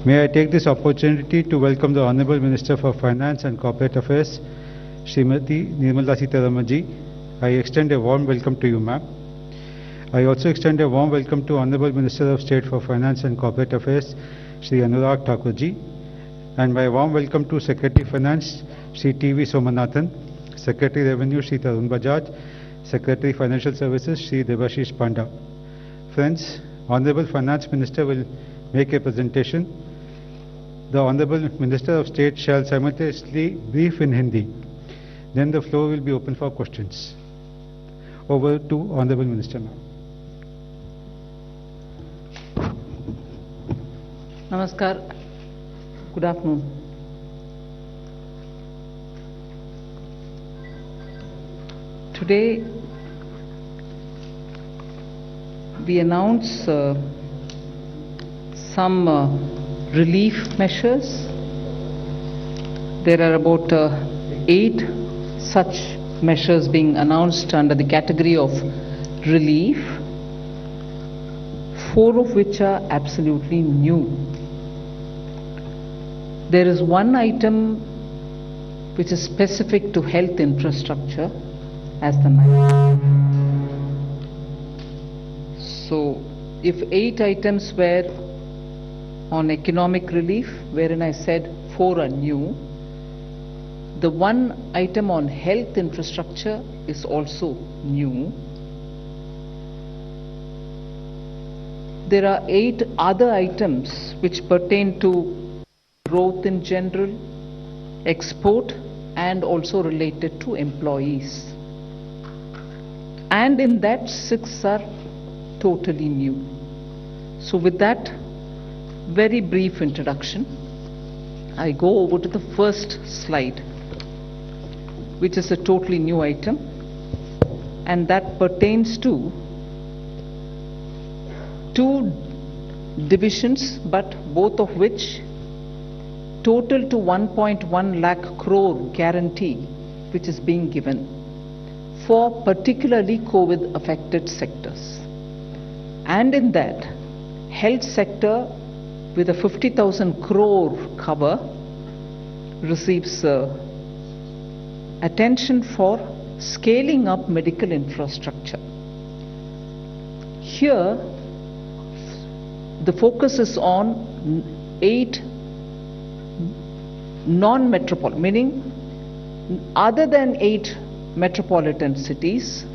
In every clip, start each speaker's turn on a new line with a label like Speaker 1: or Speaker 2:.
Speaker 1: May I take this opportunity to welcome the Honorable Minister for Finance and Corporate Affairs, Srimati Nirmala Sitharaman ji. I extend a warm welcome to you, ma'am. I also extend a warm welcome to Honorable Minister of State for Finance and Corporate Affairs, Shri Anurag Thakur ji, and my warm welcome to Secretary Finance, Shri T.V. Somanathan, Secretary Revenue, Shri Tarun Bajaj, Secretary Financial Services, Shri Devashish Panda. Friends, Honorable Finance Minister will make a presentation. The Honorable Minister of State shall simultaneously brief in Hindi. Then the floor will be open for questions. Over to Honorable Minister now.
Speaker 2: Namaskar. Good afternoon. Today we announce some relief measures. There are about 8 such measures being announced under the category of relief, 4 of which are absolutely new. There is one item which is specific to health infrastructure as the ninth. So, if 8 items were on economic relief, wherein I said 4 are new, the one item on health infrastructure is also new. There are 8 other items which pertain to growth in general, export, and also related to employees. And in that 6 are totally new. So with that very brief introduction, I go over to the first slide, which is a totally new item, and that pertains to 2 divisions, but both of which total to 1.1 lakh crore guarantee which is being given for particularly COVID affected sectors. And in that, health sector with a 50,000 crore cover receives attention for scaling up medical infrastructure. Here, the focus is on 8 non-metropolitan, meaning other than 8 metropolitan cities,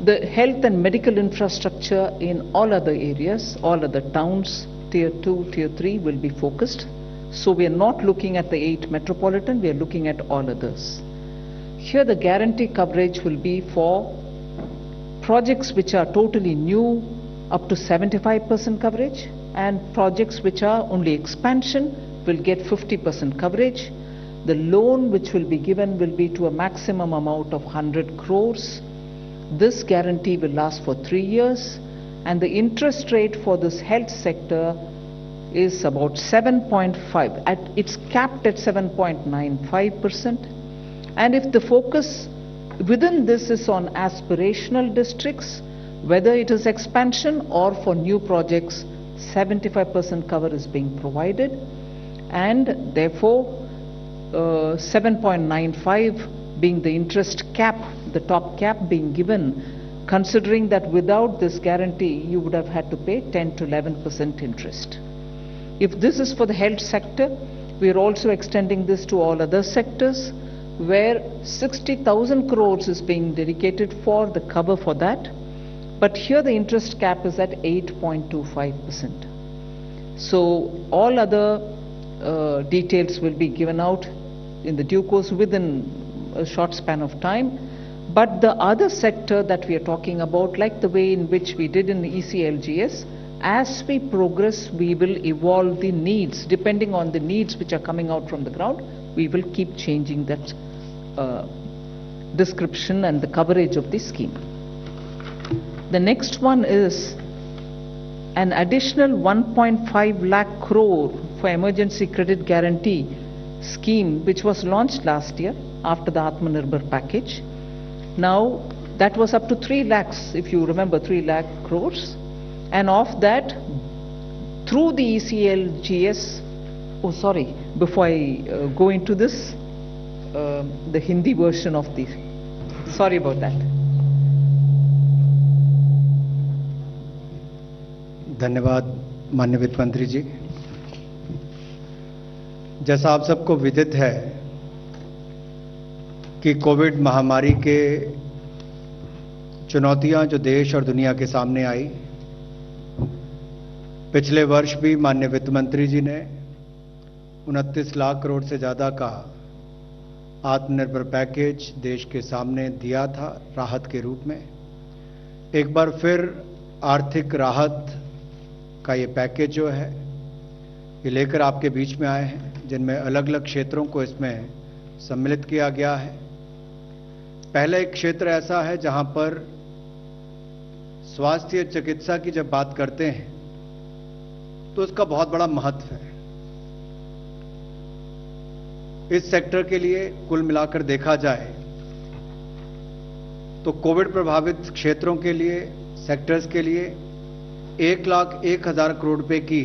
Speaker 2: the health and medical infrastructure in all other areas, all other towns, tier 2, tier 3 will be focused. So we are not looking at the 8 metropolitan, we are looking at all others. Here the guarantee coverage will be for projects which are totally new up to 75% coverage, and projects which are only expansion will get 50% coverage. The loan which will be given will be to a maximum amount of 100 crores. This guarantee will last for 3 years, and the interest rate for this health sector is about 7.5. It's capped at 7.95%. And if the focus within this is on aspirational districts, whether it is expansion or for new projects, 75% cover is being provided, and therefore 7.95 being the interest cap, the top cap being given, considering that without this guarantee you would have had to pay 10 to 11% interest. If this is for the health sector, we are also extending this to all other sectors where 60,000 crores is being dedicated for the cover for that. But here the interest cap is at 8.25%. So all other details will be given out in the due course within a short span of time. But the other sector that we are talking about, like the way in which we did in the ECLGS, as we progress, we will evolve the needs. Depending on the needs which are coming out from the ground, we will keep changing that description and the coverage of the scheme. The next one is an additional 1.5 lakh crore for emergency credit guarantee scheme, which was launched last year after the Atmanirbhar package. Now that was up to 3 lakhs, if you remember, 3 lakh crores, and of that through the ECLGS. Oh, sorry, before I go into this, the Hindi version of the, sorry about that.
Speaker 3: धन्यवाद माननीय वित्त मंत्री जी। जैसा आप सबको विदित है कि कोविड महामारी के चुनौतियां जो देश और दुनिया के सामने आई, पिछले वर्ष भी माननीय वित्त मंत्री जी ने 29 लाख करोड़ से ज़्यादा का आत्मनिर्भर पैकेज देश के सामने दिया था राहत के रूप में। एक बार फिर आर्थिक राहत का ये पैकेज जो है ये लेकर आपके बीच में आए हैं, जिनमें अलग अलग क्षेत्रों को इसमें सम्मिलित किया गया है। पहला एक क्षेत्र ऐसा है जहां पर स्वास्थ्य चिकित्सा की जब बात करते हैं तो उसका बहुत बड़ा महत्व है। इस सेक्टर के लिए कुल मिलाकर देखा जाए तो कोविड प्रभावित क्षेत्रों के लिए, सेक्टर्स के लिए 1,01,000 करोड़ रुपए की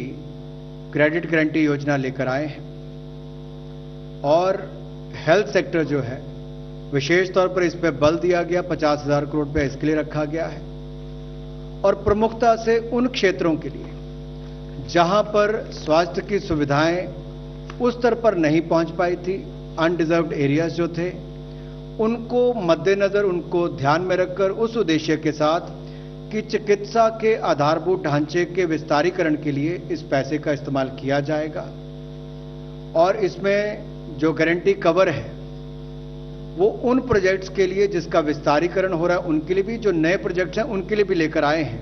Speaker 3: क्रेडिट गारंटी योजना लेकर आए हैं। और हेल्थ सेक्टर जो है विशेष तौर पर इस पे बल दिया गया, 50,000 करोड़ रुपए इसके लिए रखा गया है। और प्रमुखता से उन क्षेत्रों के लिए जहां पर स्वास्थ्य की सुविधाएं उस स्तर पर नहीं पहुंच पाई थी, अनडिजर्व्ड एरियाज जो थे, उनको मद्देनजर, उनको ध्यान में रखकर उस उद्देश्य के साथ कि चिकित्सा के आधारभूत ढांचे के विस्तारीकरण के लिए इस पैसे का इस्तेमाल किया जाएगा। और इसमें जो गारंटी कवर है वो उन प्रोजेक्ट्स के लिए जिसका विस्तारीकरण हो रहा है उनके लिए भी, जो नए प्रोजेक्ट्स हैं उनके लिए भी लेकर आए हैं,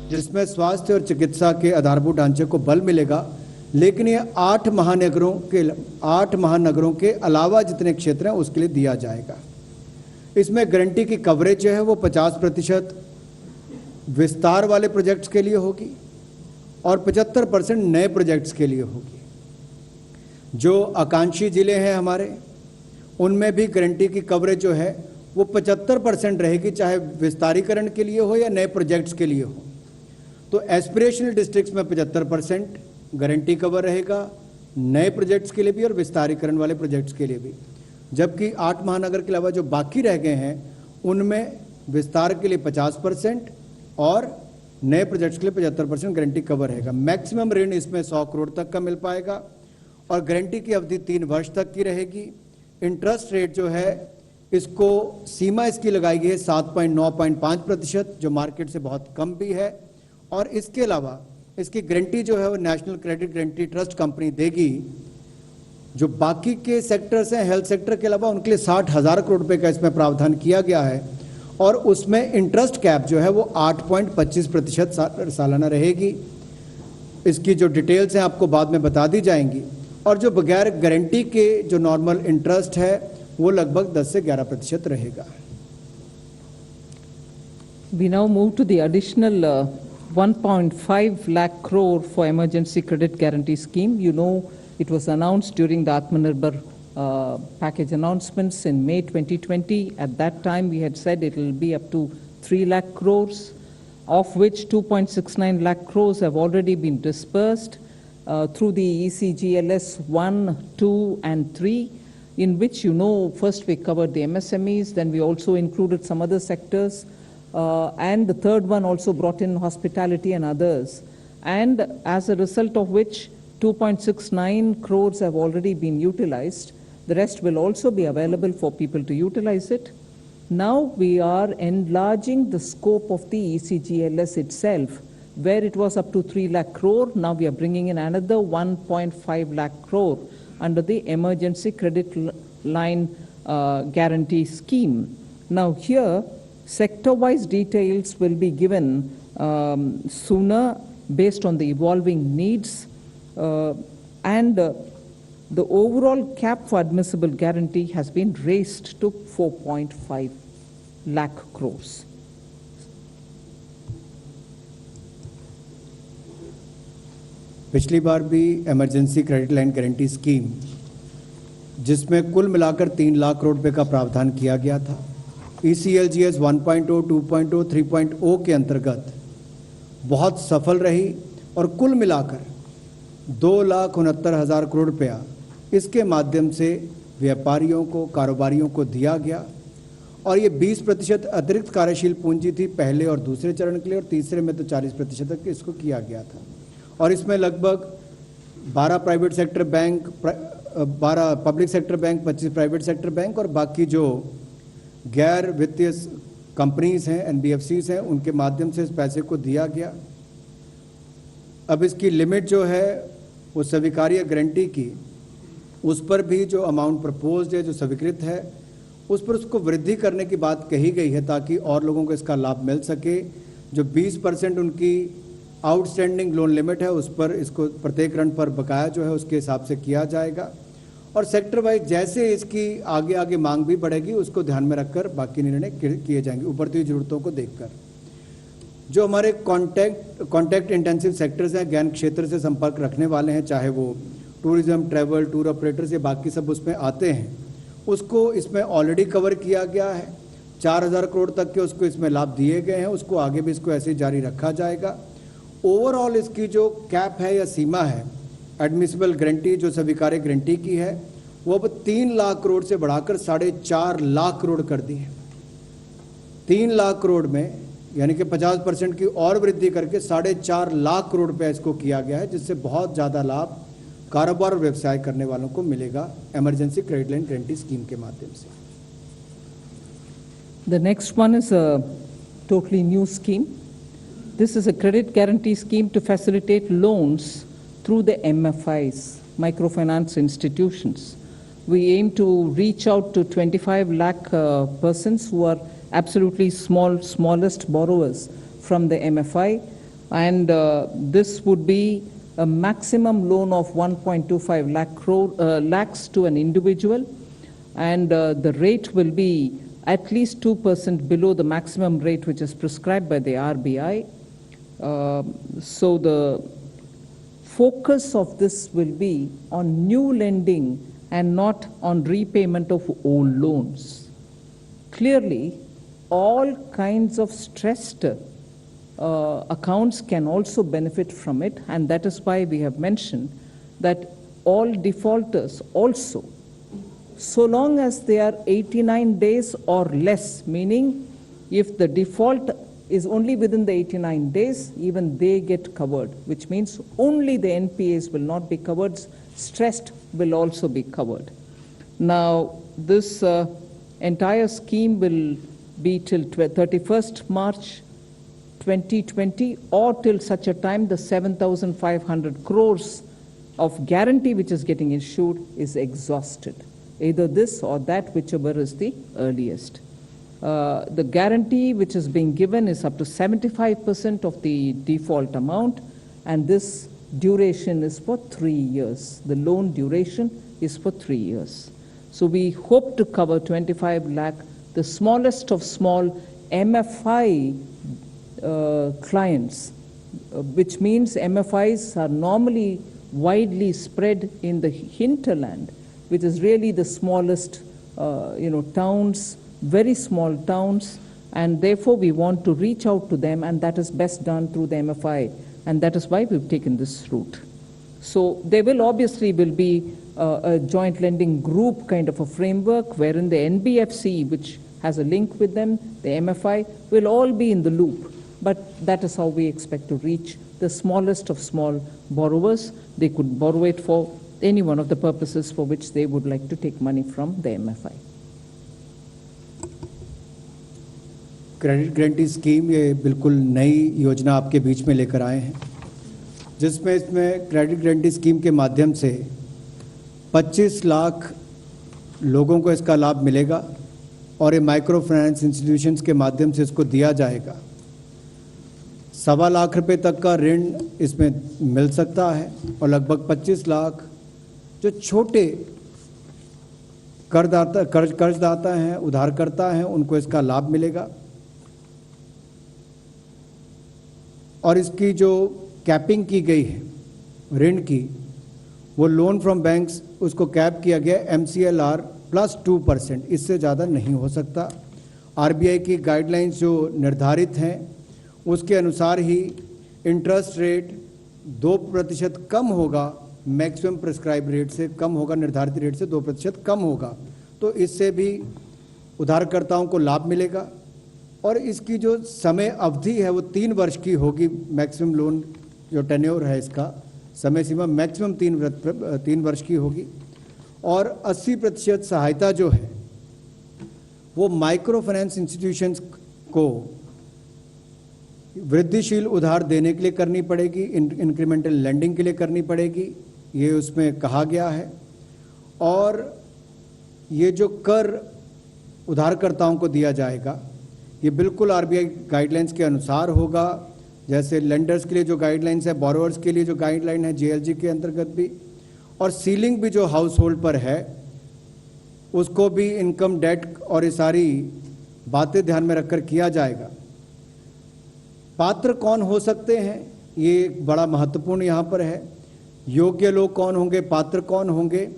Speaker 3: जिसमें स्वास्थ्य और चिकित्सा के आधारभूत ढांचे को बल मिलेगा। लेकिन ये 8 महानगरों के अलावा जितने क्षेत्र हैं उसके लिए दिया जाएगा। इसमें गारंटी की कवरेज जो है वो 50% विस्तार वाले प्रोजेक्ट्स के लिए होगी और 75% नए प्रोजेक्ट्स के लिए होगी। जो आकांक्षी जिले हैं हमारे, उनमें भी गारंटी की कवरेज जो है वो 75% रहेगी, चाहे विस्तारीकरण के लिए हो या नए प्रोजेक्ट्स के लिए हो। तो एस्पिरेशनल डिस्ट्रिक्ट्स में 75% गारंटी कवर रहेगा, नए प्रोजेक्ट्स के लिए भी और विस्तारीकरण वाले प्रोजेक्ट्स के लिए भी। जबकि 8 महानगर के अलावा जो बाकी रह गए हैं उनमें विस्तार के लिए 50% और नए प्रोजेक्ट्स के लिए 75% गारंटी कवर रहेगा। मैक्सिमम ऋण इसमें 100 करोड़ तक का मिल पाएगा और गारंटी की अवधि 3 वर्ष तक की रहेगी। इंटरेस्ट रेट जो है इसको सीमा इसकी लगाई गई है 7.95%, जो मार्केट से बहुत कम भी है। और इसके अलावा इसकी गारंटी जो है वो national credit guarantee trust company देगी। जो बाकी के सेक्टर्स हैं हेल्थ सेक्टर के अलावा उनके लिए 60,000 करोड़ रुपए का इसमें प्रावधान किया गया है और उसमें इंटरेस्ट कैप जो है वो 8.25% सालाना रहेगी। इसकी जो डिटेल्स हैं आपको बाद में बता दी जाएंगी। और जो बगैर गारंटी के जो नॉर्मल इंटरेस्ट है वो लगभग 10 से 11% रहेगा।
Speaker 2: We now move to the additional 1.5 lakh crore for emergency credit guarantee scheme. You know, it was announced during the Atmanirbhar package announcements in May 2020. At that time, we had said it will be up to 3 lakh crores, of which 2.69 lakh crores have already been dispersed through the ECGLS 1, 2, and 3, in which, you know, first we covered the MSMEs, then we also included some other sectors, and the third one also brought in hospitality and others. And as a result of which, 2.69 crores have already been utilized. The rest will also be available for people to utilize it. Now we are enlarging the scope of the ECGLS itself, where it was up to 3 lakh crore. Now we are bringing in another 1.5 lakh crore under the emergency credit line guarantee scheme. Now here, sector-wise details will be given sooner based on the evolving needs, and the overall cap for admissible guarantee has been raised to 4.5 lakh crores.
Speaker 3: पिछली बार भी emergency credit line guarantee scheme, जिसमें कुल मिलाकर 3 लाख करोड़ रुपए का प्रावधान किया गया था, ECLGS 1.0, 2.0, 3.0 के अंतर्गत बहुत सफल रही और कुल मिलाकर 2,69,000 करोड़ रुपया इसके माध्यम से व्यापारियों को, कारोबारियों को दिया गया। और ये 20% अतिरिक्त कार्यशील पूंजी थी पहले और दूसरे चरण के लिए, और तीसरे में तो 40% तक इसको किया गया था। और इसमें लगभग 12 private sector bank, 12 public sector bank, 25 private sector bank और बाकी जो गैर वित्तीय कंपनीज हैं, NBFCs हैं, उनके माध्यम से इस पैसे को दिया गया। अब इसकी लिमिट जो है वो स्वीकार्य गारंटी की, उस पर भी जो अमाउंट प्रपोज्ड है, जो स्वीकृत है, उस पर उसको वृद्धि करने की बात कही गई है ताकि और लोगों को इसका लाभ मिल सके। जो 20% उनकी आउटस्टैंडिंग लोन लिमिट है, उस पर इसको प्रत्येक ऋण पर बकाया जो है उसके हिसाब से किया जाएगा। और सेक्टर वाइज जैसे इसकी आगे आगे मांग भी बढ़ेगी, उसको ध्यान में रखकर बाकी निर्णय किए जाएंगे उभरती हुई जरूरतों को देखकर। जो हमारे कॉन्टैक्ट इंटेंसिव सेक्टर्स हैं, ज्ञान क्षेत्र से संपर्क रखने वाले हैं, चाहे वो टूरिज्म, ट्रैवल, टूर ऑपरेटर्स, ये बाकी सब उसमें आते हैं, उसको इसमें ऑलरेडी कवर किया गया है। 4,000 करोड़ तक के उसको इसमें लाभ दिए गए हैं, उसको आगे भी इसको ऐसे ही जारी रखा जाएगा। ओवरऑल इसकी जो कैप है या सीमा है एडमिसिबल गारंटी, जो स्वीकार्य गारंटी की है, वो अब 3 लाख करोड़ से बढ़ाकर 4.5 लाख करोड़ कर दी है। 3 लाख करोड़ में यानी कि 50% की और वृद्धि करके 4.5 लाख करोड़ रुपया इसको किया गया है, जिससे बहुत ज़्यादा लाभ कारोबार और व्यवसाय करने वालों को मिलेगा emergency credit line guarantee scheme के माध्यम से।
Speaker 2: The next one is a totally new scheme. This is a credit guarantee scheme to facilitate loans through the MFIs, microfinance institutions. We aim to reach out to 25 lakh persons who are absolutely smallest borrowers from the MFI, and this would be a maximum loan of 1.25 lakhs to an individual, and the rate will be at least 2% below the maximum rate which is prescribed by the RBI. So the focus of this will be on new lending and not on repayment of old loans. Clearly, all kinds of stressed accounts can also benefit from it, and that is why we have mentioned that all defaulters also, so long as they are 89 days or less, meaning if the default is only within the 89 days, even they get covered, which means only the NPAs will not be covered, stressed will also be covered. Now, this entire scheme will be till 31st March 2020 or till such a time the 7,500 crores of guarantee which is getting issued is exhausted. Either this or that, whichever is the earliest. The guarantee which is being given is up to 75% of the default amount, and this duration is for 3 years. The loan duration is for 3 years. So we hope to cover 25 lakh, the smallest of small MFI clients, which means MFIs are normally widely spread in the hinterland, which is really the smallest, towns, very small towns, and therefore we want to reach out to them, and that is best done through the MFI, and that is why we've taken this route. So there will obviously be a joint lending group kind of a framework wherein the NBFC, which has a link with them, the MFI, will all be in the loop. But that is how we expect to reach the smallest of small borrowers. They could borrow it for any one of the purposes for which they would like to take money from the MFI.
Speaker 3: Credit guarantee scheme ये बिल्कुल नई योजना आपके बीच में लेकर आए हैं, जिसमें इसमें क्रेडिट गारंटी स्कीम के माध्यम से 25 लाख लोगों को इसका लाभ मिलेगा और ये माइक्रो फाइनेंस इंस्टीट्यूशंस के माध्यम से इसको दिया जाएगा। 1.25 लाख रुपए तक का ऋण इसमें मिल सकता है और लगभग 25 लाख जो छोटे कर्जदाता हैं, उधारकर्ता हैं, उनको इसका लाभ मिलेगा। और इसकी जो कैपिंग की गई है ऋण की, वो लोन फ्रॉम बैंक्स, उसको कैप किया गया MCLR प्लस 2%, इससे ज़्यादा नहीं हो सकता। RBI की गाइडलाइंस जो निर्धारित हैं उसके अनुसार ही इंटरेस्ट रेट 2% कम होगा, मैक्सिमम प्रिस्क्राइब रेट से कम होगा, निर्धारित रेट से 2% कम होगा, तो इससे भी उधारकर्ताओं को लाभ मिलेगा। और इसकी जो समय अवधि है वो 3 वर्ष की होगी। मैक्सिमम लोन जो टेन्योर है इसका समय सीमा मैक्सिमम 3 वर्ष की होगी। और 80% सहायता जो है वो माइक्रो फाइनेंस इंस्टीट्यूशंस को वृद्धिशील उधार देने के लिए करनी पड़ेगी, इंक्रीमेंटल लेंडिंग के लिए करनी पड़ेगी, ये उसमें कहा गया है। और ये जो कर उधारकर्ताओं को दिया जाएगा ये बिल्कुल आरबीआई गाइडलाइंस के अनुसार होगा। जैसे लेंडर्स के लिए जो गाइडलाइंस है, बोरोवर्स के लिए जो गाइडलाइन है जेएलजी के अंतर्गत भी, और सीलिंग भी जो हाउस होल्ड पर है उसको भी इनकम, डेट और ये सारी बातें ध्यान में रखकर किया जाएगा। पात्र कौन हो सकते हैं ये एक बड़ा महत्वपूर्ण यहाँ पर है। योग्य लोग कौन होंगे, पात्र कौन होंगे।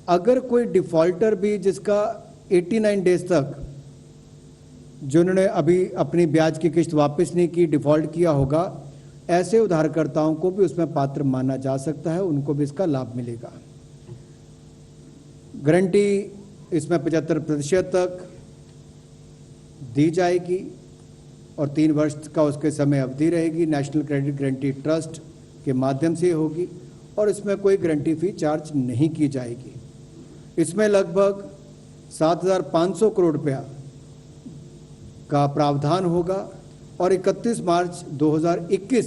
Speaker 3: अगर कोई डिफॉल्टर भी जिसका 89 डेज तक जिन्होंने अभी अपनी ब्याज की किस्त वापस नहीं की, डिफॉल्ट किया होगा, ऐसे उधारकर्ताओं को भी उसमें पात्र माना जा सकता है, उनको भी इसका लाभ मिलेगा। गारंटी इसमें 75% तक दी जाएगी और 3 वर्ष का उसके समय अवधि रहेगी। नेशनल क्रेडिट गारंटी ट्रस्ट के माध्यम से होगी और इसमें कोई गारंटी फी चार्ज नहीं की जाएगी। इसमें लगभग 7,500 करोड़ रुपया का प्रावधान होगा और 31 मार्च 2021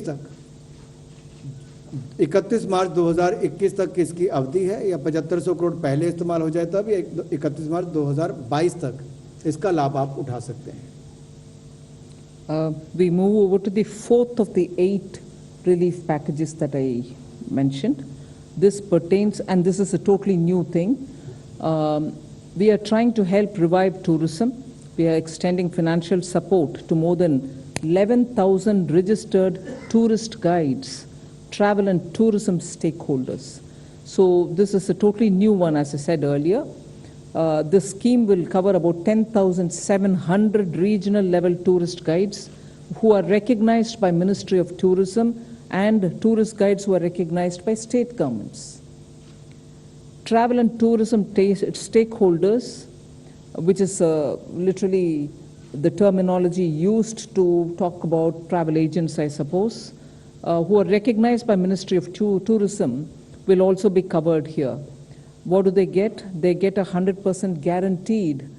Speaker 3: तक इसकी अवधि है। या 7500 करोड़ पहले इस्तेमाल हो जाए तब, या 31 मार्च 2022 तक इसका लाभ आप उठा सकते हैं।
Speaker 2: We move over to the 4th of the 8 relief packages that I mentioned. This pertains, and this is a totally new thing. We are trying to help revive tourism. We are extending financial support to more than 11,000 registered tourist guides, travel and tourism stakeholders. So this is a totally new one, as I said earlier. This scheme will cover about 10,700 regional level tourist guides who are recognized by Ministry of Tourism and tourist guides who are recognized by state governments. Travel and tourism stakeholders, which is literally the terminology used to talk about travel agents, I suppose, who are recognized by Ministry of Tourism, will also be covered here. What do they get? They get 100% guaranteed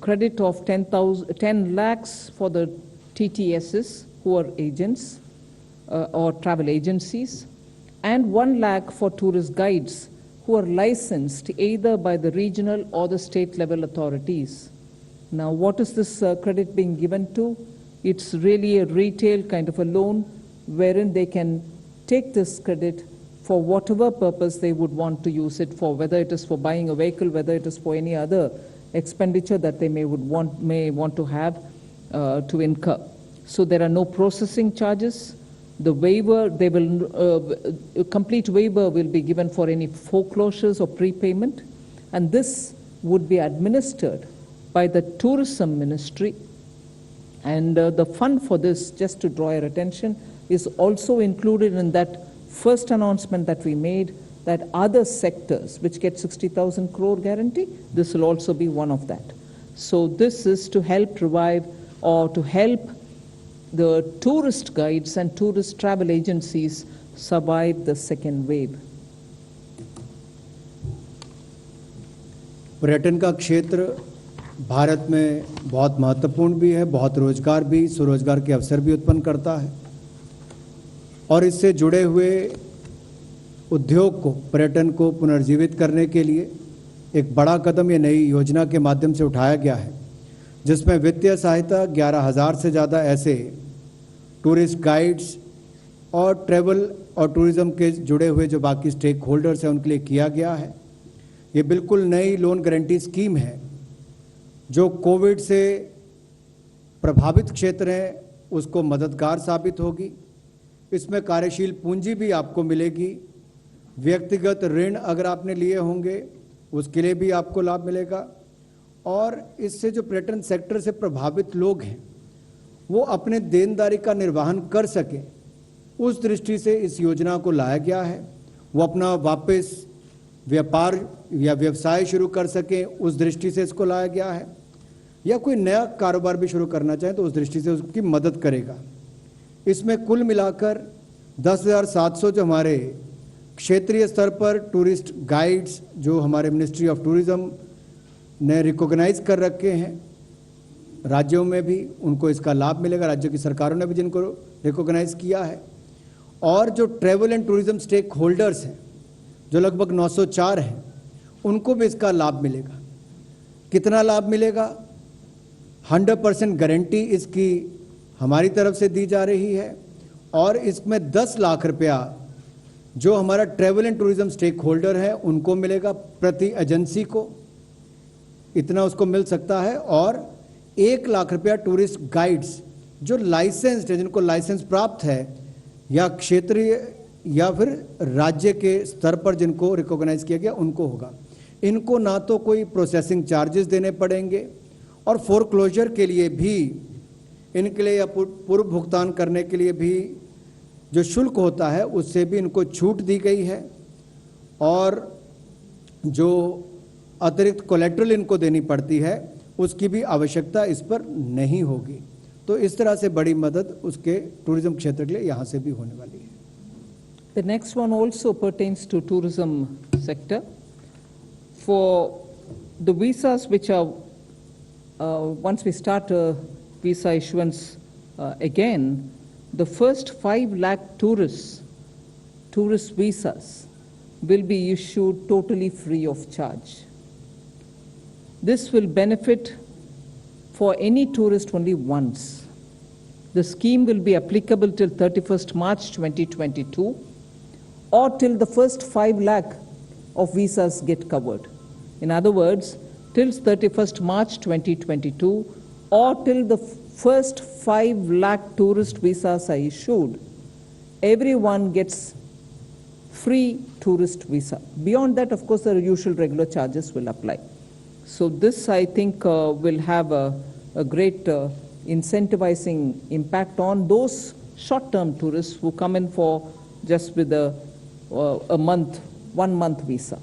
Speaker 2: credit of 10 lakhs for the TTSs who are agents or travel agencies, and 1 lakh for tourist guides who are licensed either by the regional or the state level authorities. Now, what is this credit being given to? It's really a retail kind of a loan wherein they can take this credit for whatever purpose they would want to use it for, whether it is for buying a vehicle, whether it is for any other expenditure that they may want to have to incur. So there are no processing charges. The waiver, a complete waiver will be given for any foreclosures or prepayment, and this would be administered by the Tourism Ministry. And the fund for this, just to draw your attention, is also included in that first announcement that we made, that other sectors which get 60,000 crore guarantee, this will also be one of that. So this is to help revive or to help the tourist guides and tourist travel agencies survive the second wave.
Speaker 3: पर्यटन का क्षेत्र भारत में बहुत महत्वपूर्ण भी है, बहुत रोजगार भी, स्वरोजगार के अवसर भी उत्पन्न करता है और इससे जुड़े हुए उद्योग को, पर्यटन को पुनर्जीवित करने के लिए एक बड़ा कदम ये नई योजना के माध्यम से उठाया गया है, जिसमें वित्तीय सहायता 11,000 से ज़्यादा ऐसे टूरिस्ट गाइड्स और ट्रैवल और टूरिज़्म के जुड़े हुए जो बाकी स्टेक होल्डर्स हैं उनके लिए किया गया है। ये बिल्कुल नई लोन गारंटी स्कीम है जो कोविड से प्रभावित क्षेत्र हैं उसको मददगार साबित होगी। इसमें कार्यशील पूंजी भी आपको मिलेगी, व्यक्तिगत ऋण अगर आपने लिए होंगे उसके लिए भी आपको लाभ मिलेगा और इससे जो पर्यटन सेक्टर से प्रभावित लोग हैं वो अपने देनदारी का निर्वहन कर सकें, उस दृष्टि से इस योजना को लाया गया है। वो अपना वापस व्यापार या व्यवसाय शुरू कर सकें, उस दृष्टि से इसको लाया गया है, या कोई नया कारोबार भी शुरू करना चाहे तो उस दृष्टि से उसकी मदद करेगा। इसमें कुल मिलाकर 10,700 जो हमारे क्षेत्रीय स्तर पर टूरिस्ट गाइड्स जो हमारे मिनिस्ट्री ऑफ टूरिज्म ने रिकॉग्नाइज कर रखे हैं, राज्यों में भी उनको इसका लाभ मिलेगा, राज्यों की सरकारों ने भी जिनको रिकॉग्नाइज किया है। और जो travel and tourism stakeholders हैं जो लगभग 904 हैं, उनको भी इसका लाभ मिलेगा। कितना लाभ मिलेगा? 100% गारंटी इसकी हमारी तरफ से दी जा रही है, और इसमें 10 लाख रुपया जो हमारा travel and tourism stakeholder है उनको मिलेगा, प्रति एजेंसी को इतना उसको मिल सकता है। और 1 लाख रुपया टूरिस्ट गाइड्स जो लाइसेंस्ड है, जिनको लाइसेंस प्राप्त है, या क्षेत्रीय या फिर राज्य के स्तर पर जिनको रिकॉग्नाइज किया गया, उनको होगा। इनको ना तो कोई प्रोसेसिंग चार्जेस देने पड़ेंगे, और फोरक्लोजर के लिए भी इनके लिए या पूर्व भुगतान करने के लिए भी जो शुल्क होता है उससे भी इनको छूट दी गई है, और जो अतिरिक्त कोलेट्रल इनको देनी पड़ती है उसकी भी आवश्यकता इस पर नहीं होगी। तो इस तरह से बड़ी मदद उसके टूरिज्म क्षेत्र के लिए यहाँ से भी होने वाली है।
Speaker 2: The next one also pertains to tourism sector. For the visas which are, once we start visa issuance again, the first 5 lakh tourist visas will be issued totally free of charge. This will benefit for any tourist only once. The scheme will be applicable till 31st March 2022 or till the first 5 lakh of visas get covered. In other words, till 31st March 2022 or till the first 5 lakh tourist visas are issued, everyone gets free tourist visa. Beyond that, of course, the usual regular charges will apply. So this, I think, will have a great incentivizing impact on those short-term tourists who come in for just with a 1 month visa.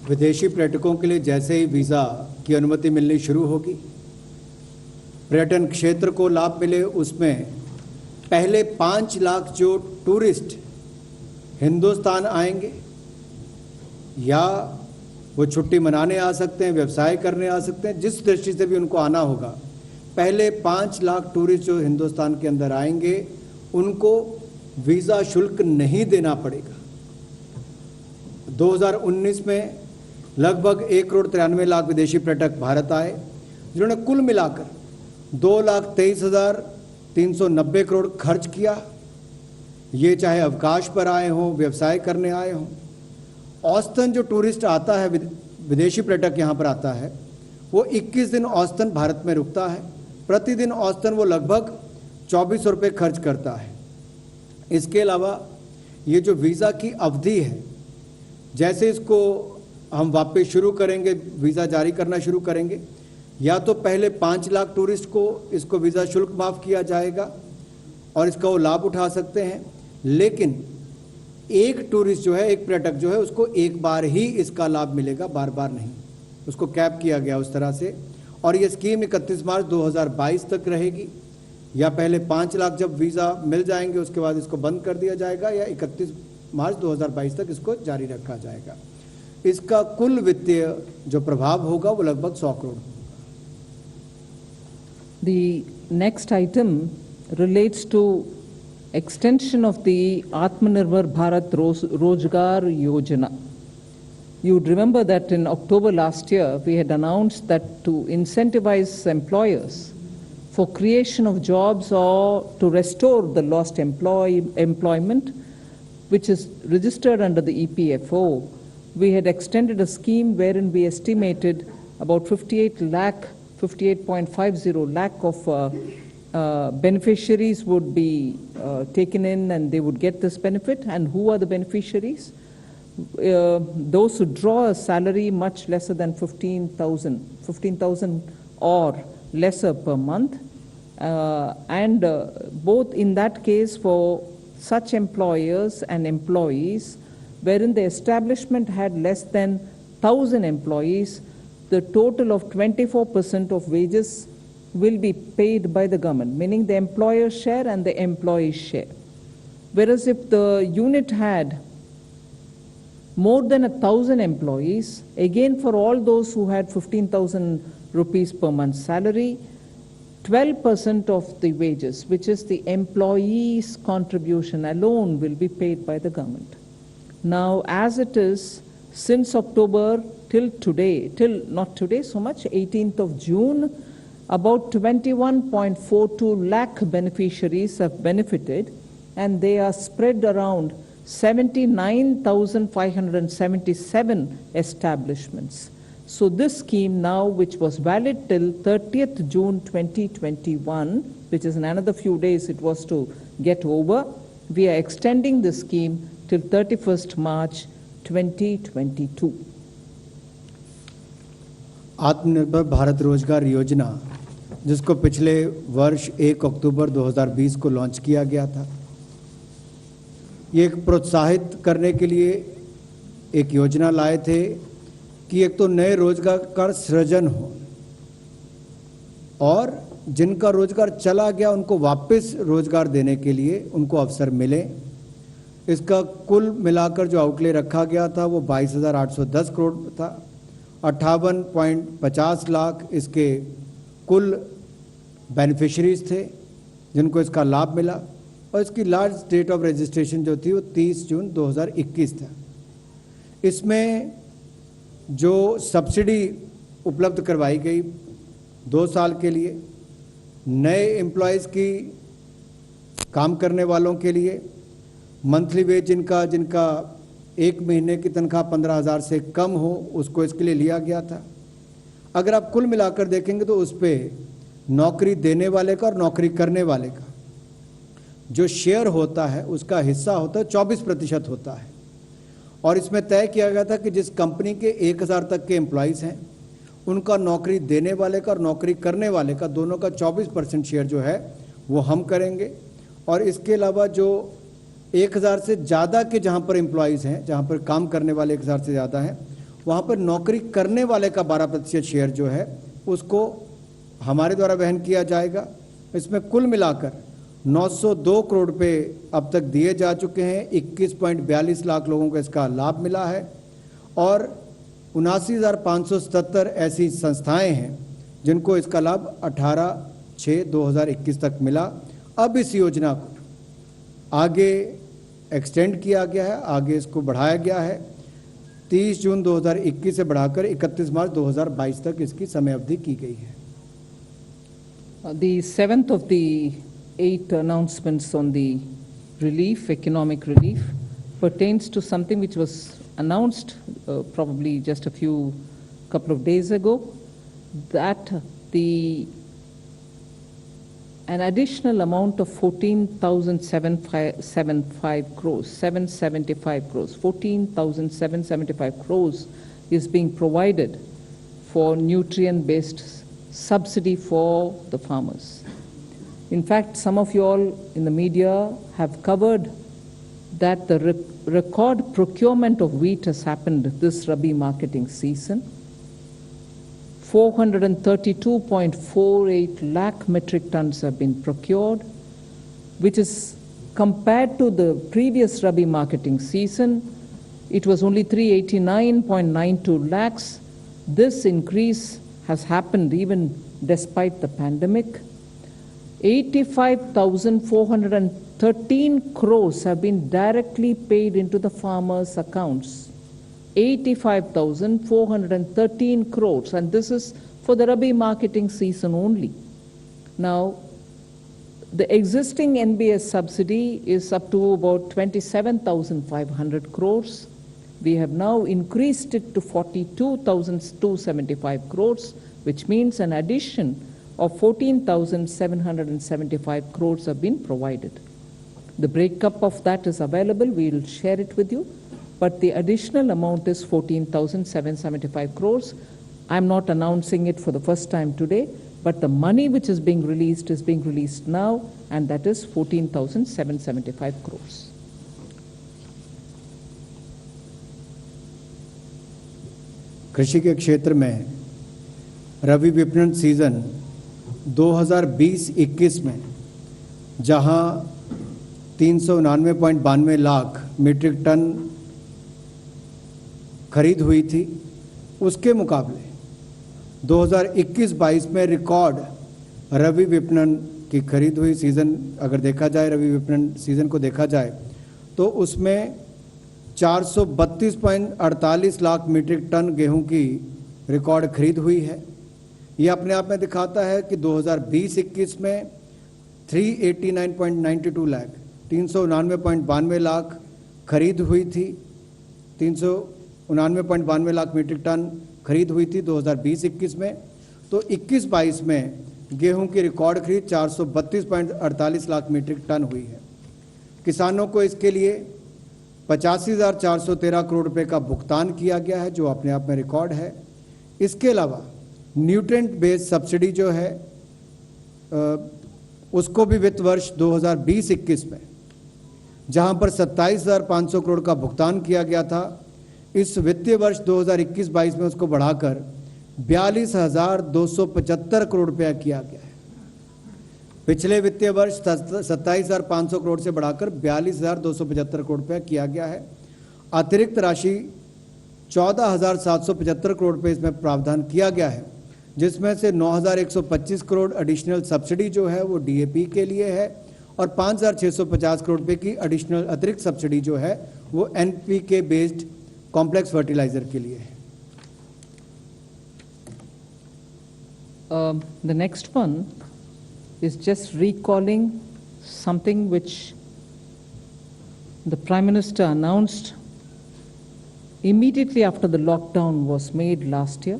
Speaker 3: विदेशी पर्यटकों के लिए जैसे ही visa की अनुमति मिलनी शुरू होगी, पर्यटन क्षेत्र को लाभ मिले, उसमें पहले 5 लाख जो टूरिस्ट हिंदुस्तान आएंगे, या वो छुट्टी मनाने आ सकते हैं, व्यवसाय करने आ सकते हैं, जिस दृष्टि से भी उनको आना होगा, पहले 5 लाख टूरिस्ट जो हिंदुस्तान के अंदर आएंगे उनको वीज़ा शुल्क नहीं देना पड़ेगा। 2019 में लगभग 1,93,00,000 विदेशी पर्यटक भारत आए, जिन्होंने कुल मिलाकर 2,23,390 करोड़ खर्च किया। ये चाहे अवकाश पर आए हों, व्यवसाय करने आए हों। औसतन जो टूरिस्ट आता है, विदेशी पर्यटक यहाँ पर आता है, वो 21 दिन औसतन भारत में रुकता है। प्रतिदिन औसतन वो लगभग 2400 रुपये खर्च करता है। इसके अलावा ये जो वीज़ा की अवधि है, जैसे इसको हम वापस शुरू करेंगे, वीज़ा जारी करना शुरू करेंगे, या तो पहले 5 लाख टूरिस्ट को इसको वीज़ा शुल्क माफ़ किया जाएगा और इसका वो लाभ उठा सकते हैं, लेकिन एक टूरिस्ट जो है, एक पर्यटक जो है, उसको एक बार ही इसका लाभ मिलेगा, बार बार नहीं। उसको कैप किया गया उस तरह से। और ये स्कीम 31 मार्च 2022 तक रहेगी, या पहले 5 लाख जब वीज़ा मिल जाएंगे उसके बाद इसको बंद कर दिया जाएगा, या 31 मार्च 2022 तक इसको जारी रखा जाएगा। इसका कुल वित्तीय जो प्रभाव होगा वो लगभग 100 करोड़ होगा।
Speaker 2: The next item relates to extension of the Atmanirbhar Bharat Rozgar Yojana. You would remember that in October last year, we had announced that to incentivize employers for creation of jobs or to restore the lost employment, which is registered under the EPFO, we had extended a scheme wherein we estimated about 58.50 lakh of beneficiaries would be taken in and they would get this benefit. And who are the beneficiaries? Those who draw a salary much lesser than 15,000 or lesser per month. Both in that case for such employers and employees wherein the establishment had less than 1,000 employees, the total of 24% of wages will be paid by the government, meaning the employer share and the employee share. Whereas if the unit had more than 1,000 employees, again for all those who had 15,000 rupees per month salary, 12% of the wages, which is the employee's contribution alone, will be paid by the government. Now, as it is, since October till today, till not today so much, 18th of June, about 21.42 lakh beneficiaries have benefited, and they are spread around 79,577 establishments. So this scheme now, which was valid till 30th June 2021, which is in another few days it was to get over, we are extending the scheme till 31st March 2022.
Speaker 3: आत्मनिर्भर भारत रोजगार योजना, जिसको पिछले वर्ष 1 अक्टूबर 2020 को launch किया गया था, ये एक प्रोत्साहित करने के लिए एक योजना लाए थे कि एक तो नए रोजगार का सृजन हो और जिनका रोजगार चला गया उनको वापस रोजगार देने के लिए उनको अवसर मिले। इसका कुल मिलाकर जो आउटले रखा गया था वो 22,810 करोड़ था। 58.50 लाख इसके कुल बेनिफिशरीज थे जिनको इसका लाभ मिला, और इसकी लास्ट डेट ऑफ रजिस्ट्रेशन जो थी वो 30 जून 2021 था। इसमें जो सब्सिडी उपलब्ध करवाई गई 2 साल के लिए नए एम्प्लॉयज़ की, काम करने वालों के लिए, मंथली वेज जिनका 1 महीने की तनख्वाह 15,000 से कम हो उसको इसके लिए लिया गया था। अगर आप कुल मिलाकर देखेंगे तो उस पर नौकरी देने वाले का और नौकरी करने वाले का जो शेयर होता है उसका हिस्सा होता है 24% होता है। और इसमें तय किया गया था कि जिस कंपनी के 1,000 तक के एम्प्लॉयज़ हैं उनका नौकरी देने वाले का और नौकरी करने वाले का दोनों का 24% शेयर जो है वो हम करेंगे। और इसके अलावा जो 1,000 से ज़्यादा के जहाँ पर एम्प्लॉयज़ हैं, जहाँ पर काम करने वाले 1,000 से ज़्यादा हैं, वहाँ पर नौकरी करने वाले का 12% शेयर जो है उसको हमारे द्वारा वहन किया जाएगा। इसमें कुल मिलाकर 902 करोड़ रुपए अब तक दिए जा चुके हैं। 21.42 लाख लोगों को इसका लाभ मिला है और 79,577 ऐसी संस्थाएं हैं जिनको इसका लाभ 18/6/2021 तक मिला। अब इस योजना को आगे एक्सटेंड किया गया है, आगे इसको बढ़ाया गया है। 30 जून 2021 से बढ़ाकर 31 मार्च 2022 तक इसकी समय अवधि की गई है।
Speaker 2: The 7th of the 8 announcements on the relief, economic relief, pertains to something which was announced probably just a couple of days ago, that an additional amount of 14,775 crores, 775 crores, 14,775 crores is being provided for nutrient-based subsidy for the farmers. In fact, some of you all in the media have covered that the record procurement of wheat has happened this Rabi marketing season. 432.48 lakh metric tons have been procured, which is compared to the previous Rabi marketing season, it was only 389.92 lakhs. This increase has happened even despite the pandemic. 85,413 crores have been directly paid into the farmers' accounts. 85,413 crores, and this is for the Rabi marketing season only. Now, the existing NBS subsidy is up to about 27,500 crores. We have now increased it to 42,275 crores, which means an addition of 14,775 crores have been provided. The breakup of that is available. We will share it with you. But the additional amount is 14,775 crores. I'm not announcing it for the first time today, but the money which is being released now, and that is 14,775 crores.
Speaker 3: कृषि के क्षेत्र में रबी विपणन season 2020-21 में जहां 399.92 lakh metric ton खरीद हुई थी, उसके मुकाबले 2021-22 में रिकॉर्ड रबी विपणन की खरीद हुई। सीज़न अगर देखा जाए, रबी विपणन सीज़न को देखा जाए तो उसमें 432.48 लाख मीट्रिक टन गेहूं की रिकॉर्ड खरीद हुई है। ये अपने आप में दिखाता है कि 2020-21 में 389.92 लाख 399.92 लाख खरीद हुई थी, 399.92 लाख मीट्रिक टन खरीद हुई थी 2020-21 में। तो 21-22 में गेहूं की रिकॉर्ड खरीद 432.48 लाख मीट्रिक टन हुई है। किसानों को इसके लिए 85,413 करोड़ रुपए का भुगतान किया गया है, जो अपने आप में रिकॉर्ड है। इसके अलावा न्यूट्रिएंट बेस्ड सब्सिडी जो है उसको भी वित्त वर्ष 2020-21 में जहां पर 27,500 करोड़ का भुगतान किया गया था, इस वित्तीय वर्ष 2021-22 में उसको बढ़ाकर 42,275 करोड़ रुपया किया गया है। पिछले वित्तीय वर्ष 27,500 करोड़ से बढ़ाकर 42,275 करोड़ रुपया किया गया है। अतिरिक्त राशि 14,775 करोड़ रुपये इसमें प्रावधान किया गया है, जिसमें से 9,125 करोड़ एडिशनल सब्सिडी जो है वो डीएपी के लिए है और 5,650 करोड़ रुपये की एडिशनल अतिरिक्त सब्सिडी जो है वो एनपीके बेस्ड कॉम्प्लेक्स फर्टिलाइजर के लिए है।
Speaker 2: The next one is just recalling something which the Prime Minister announced immediately after the lockdown was made last year,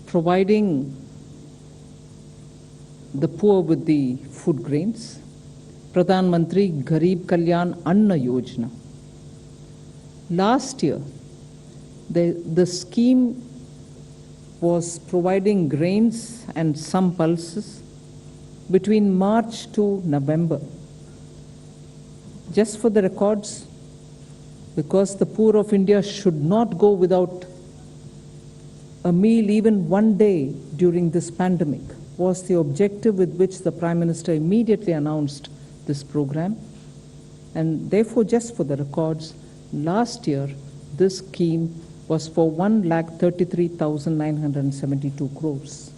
Speaker 2: providing the poor with the food grains, Pradhan Mantri Garib Kalyan Anna Yojana. Last year, the scheme was providing grains and some pulses between March to November. Just for the records, because the poor of India should not go without a meal even one day during this pandemic, was the objective with which the Prime Minister immediately announced this program. And therefore, just for the records, last year this scheme was for 1,33,972 crores.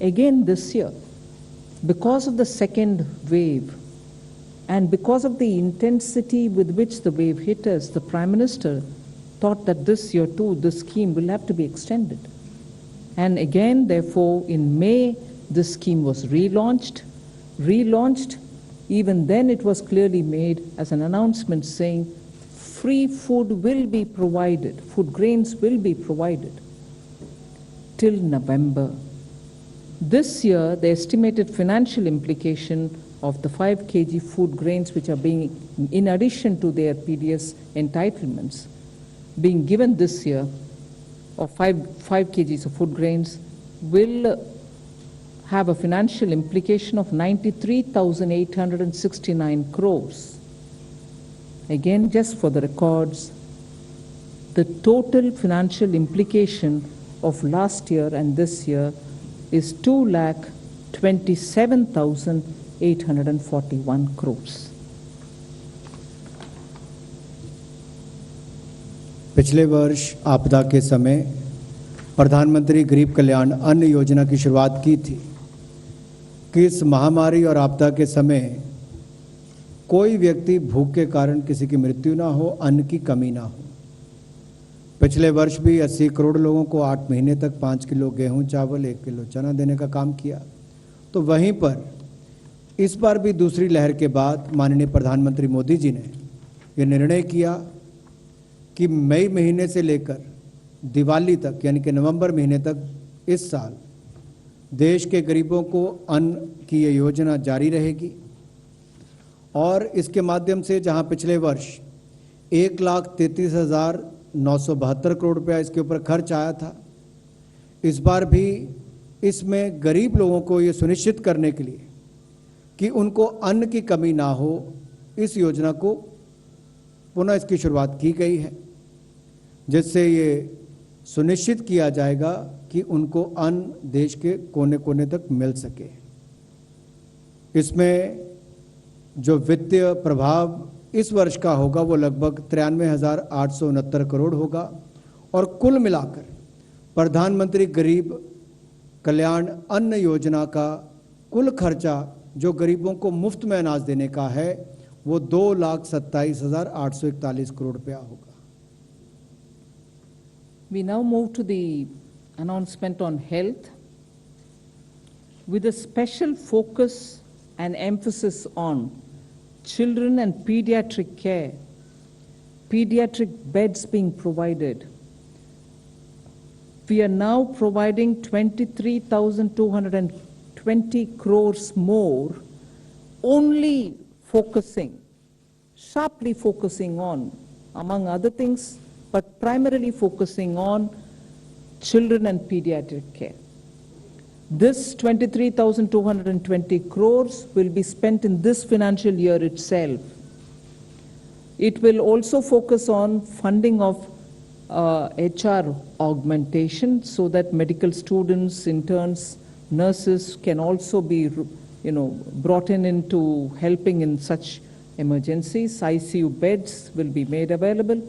Speaker 2: Again this year, because of the second wave and because of the intensity with which the wave hit us, the Prime Minister thought that this year too, this scheme will have to be extended. And again, therefore, in May, this scheme was relaunched. Even then it was clearly made as an announcement saying free food will be provided, food grains will be provided till November. This year, the estimated financial implication of the 5 kg food grains which are being, in addition to their PDS entitlements, being given this year, of 5 kgs of food grains, will have a financial implication of 93,869 crores. Again, just for the records, the total financial implication of last year and this year is 2,27,841 crores.
Speaker 3: पिछले वर्ष आपदा के समय प्रधानमंत्री गरीब कल्याण अन्न योजना की शुरुआत की थी कि इस महामारी और आपदा के समय कोई व्यक्ति भूख के कारण किसी की मृत्यु ना हो, अन्न की कमी ना हो। पिछले वर्ष भी 80 करोड़ लोगों को 8 महीने तक 5 किलो गेहूं, चावल, 1 किलो चना देने का काम किया। तो वहीं पर इस बार भी दूसरी लहर के बाद माननीय प्रधानमंत्री मोदी जी ने ये निर्णय किया कि मई महीने से लेकर दिवाली तक, यानी कि नवंबर महीने तक इस साल देश के गरीबों को अन्न की ये योजना जारी रहेगी। और इसके माध्यम से जहां पिछले वर्ष 1,33,972 करोड़ रुपया इसके ऊपर खर्च आया था, इस बार भी इसमें गरीब लोगों को ये सुनिश्चित करने के लिए कि उनको अन्न की कमी ना हो, इस योजना को पुनः इसकी शुरुआत की गई है, जिससे ये सुनिश्चित किया जाएगा कि उनको अन्न देश के कोने कोने तक मिल सके। इसमें जो वित्तीय प्रभाव इस वर्ष का होगा वो लगभग 93,869 करोड़ होगा और कुल मिलाकर प्रधानमंत्री गरीब कल्याण अन्न योजना का कुल खर्चा जो गरीबों को मुफ्त में अनाज देने का है वो 2,27,841 करोड़ रुपया होगा।
Speaker 2: We now move to the announcement on health. With a special focus and emphasis on children and pediatric care, pediatric beds being provided, we are now providing 23,220 crores more, only focusing, sharply focusing on, among other things, but primarily focusing on children and pediatric care. This 23,220 crores will be spent in this financial year itself. It will also focus on funding of HR augmentation so that medical students, interns, nurses can also be, brought into helping in such emergencies. ICU beds will be made available.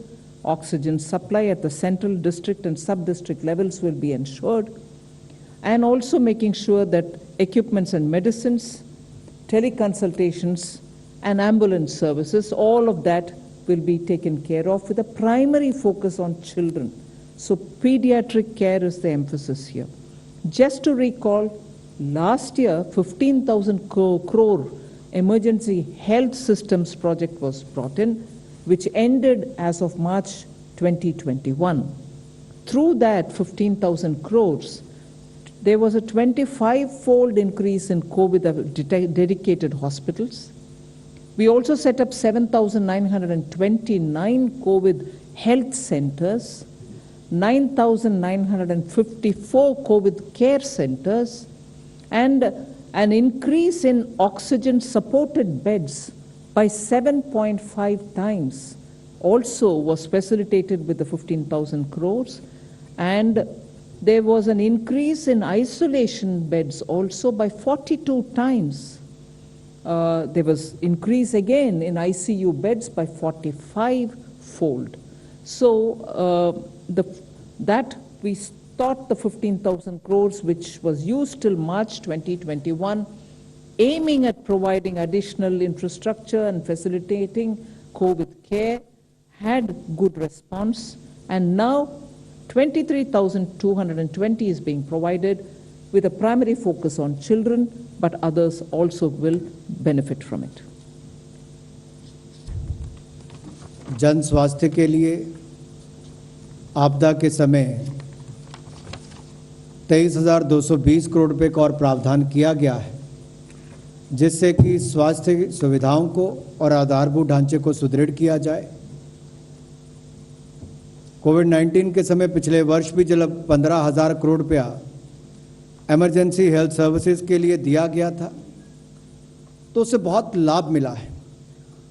Speaker 2: Oxygen supply at the central, district and sub-district levels will be ensured. And also making sure that equipments and medicines, teleconsultations and ambulance services, all of that will be taken care of with a primary focus on children. So pediatric care is the emphasis here. Just to recall, last year 15,000 crore emergency health systems project was brought in, which ended as of March 2021. Through that 15,000 crores, there was a 25-fold increase in COVID dedicated hospitals. We also set up 7,929 COVID health centers, 9,954 COVID care centers, and an increase in oxygen supported beds by 7.5 times also was facilitated with the 15,000 crores. And there was an increase in isolation beds also by 42 times. There was increase again in ICU beds by 45-fold. So that we thought the 15,000 crores which was used till March 2021, aiming at providing additional infrastructure and facilitating COVID care, had good response, and now 23,220 is being provided with a primary focus on children, but others also will benefit from it.
Speaker 3: जन स्वास्थ्य के लिए आपदा के समय 23,220 करोड़ रुपए का और प्रावधान किया गया है, जिससे कि स्वास्थ्य सुविधाओं को और आधारभूत ढांचे को सुदृढ़ किया जाए। कोविड-19 के समय पिछले वर्ष भी जब 15,000 करोड़ रुपया इमरजेंसी हेल्थ सर्विसेज के लिए दिया गया था तो उससे बहुत लाभ मिला है।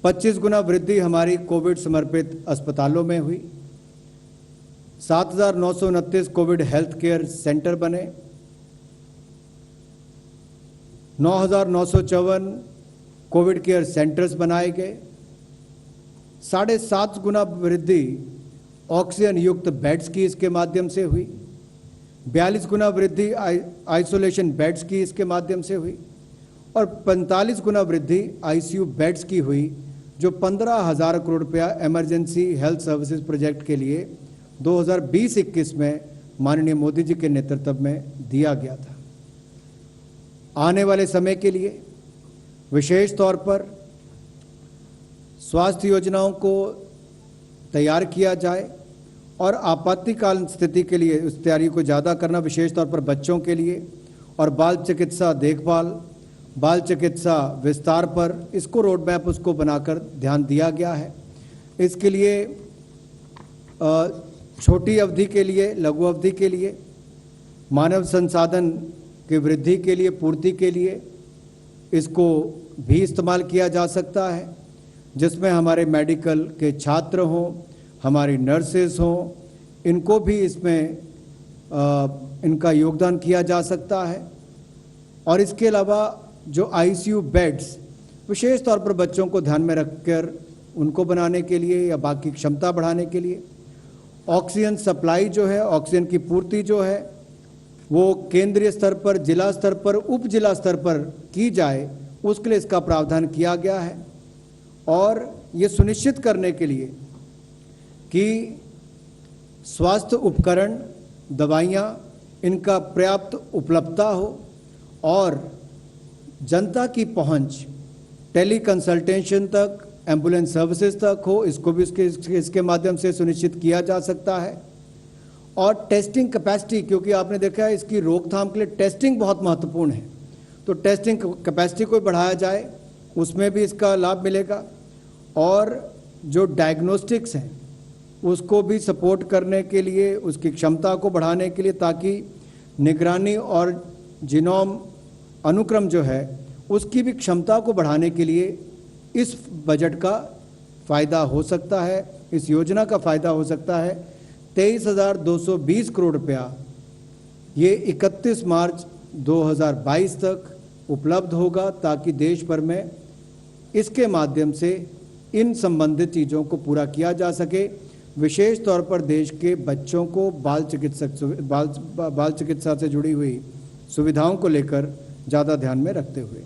Speaker 3: 25 गुना वृद्धि हमारी कोविड समर्पित अस्पतालों में हुई, 7,929 कोविड हेल्थ केयर सेंटर बने, 9,954 कोविड केयर सेंटर्स बनाए गए, 7.5 गुना वृद्धि ऑक्सीजन युक्त बेड्स की इसके माध्यम से हुई, 42 गुना वृद्धि आइसोलेशन बेड्स की इसके माध्यम से हुई और 45 गुना वृद्धि आईसीयू बेड्स की हुई, जो 15,000 करोड़ रुपया इमरजेंसी हेल्थ सर्विसेज प्रोजेक्ट के लिए 2020-21 में माननीय मोदी जी के नेतृत्व में दिया गया था। आने वाले समय के लिए विशेष तौर पर स्वास्थ्य योजनाओं को तैयार किया जाए और आपातकालीन स्थिति के लिए उस तैयारी को ज़्यादा करना, विशेष तौर पर बच्चों के लिए, और बाल चिकित्सा देखभाल, बाल चिकित्सा विस्तार पर इसको रोड मैप उसको बनाकर ध्यान दिया गया है। इसके लिए छोटी अवधि के लिए, लघु अवधि के लिए मानव संसाधन की वृद्धि के लिए, पूर्ति के लिए इसको भी इस्तेमाल किया जा सकता है, जिसमें हमारे मेडिकल के छात्र हों, हमारी नर्सेस हों, इनको भी इसमें इनका योगदान किया जा सकता है। और इसके अलावा जो आईसीयू बेड्स विशेष तौर पर बच्चों को ध्यान में रखकर उनको बनाने के लिए या बाकी क्षमता बढ़ाने के लिए, ऑक्सीजन सप्लाई जो है, ऑक्सीजन की पूर्ति जो है वो केंद्रीय स्तर पर, जिला स्तर पर, उप जिला स्तर पर की जाए, उसके लिए इसका प्रावधान किया गया है। और ये सुनिश्चित करने के लिए कि स्वास्थ्य उपकरण, दवाइयाँ, इनका पर्याप्त उपलब्धता हो और जनता की पहुंच टेली कंसल्टेशन तक, एम्बुलेंस सर्विसेज तक हो, इसको भी इसके माध्यम से सुनिश्चित किया जा सकता है। और टेस्टिंग कैपेसिटी, क्योंकि आपने देखा है इसकी रोकथाम के लिए टेस्टिंग बहुत महत्वपूर्ण है, तो टेस्टिंग कैपेसिटी को बढ़ाया जाए, उसमें भी इसका लाभ मिलेगा। और जो डायग्नोस्टिक्स हैं उसको भी सपोर्ट करने के लिए, उसकी क्षमता को बढ़ाने के लिए, ताकि निगरानी और जीनोम अनुक्रम जो है उसकी भी क्षमता को बढ़ाने के लिए इस बजट का फ़ायदा हो सकता है, इस योजना का फ़ायदा हो सकता है। 23,220 करोड़ रुपया ये 31 मार्च 2022 तक उपलब्ध होगा, ताकि देश भर में इसके माध्यम से इन संबंधित चीज़ों को पूरा किया जा सके। विशेष तौर पर देश के बच्चों को बाल चिकित्सा से जुड़ी हुई सुविधाओं को लेकर ज़्यादा ध्यान में रखते हुए।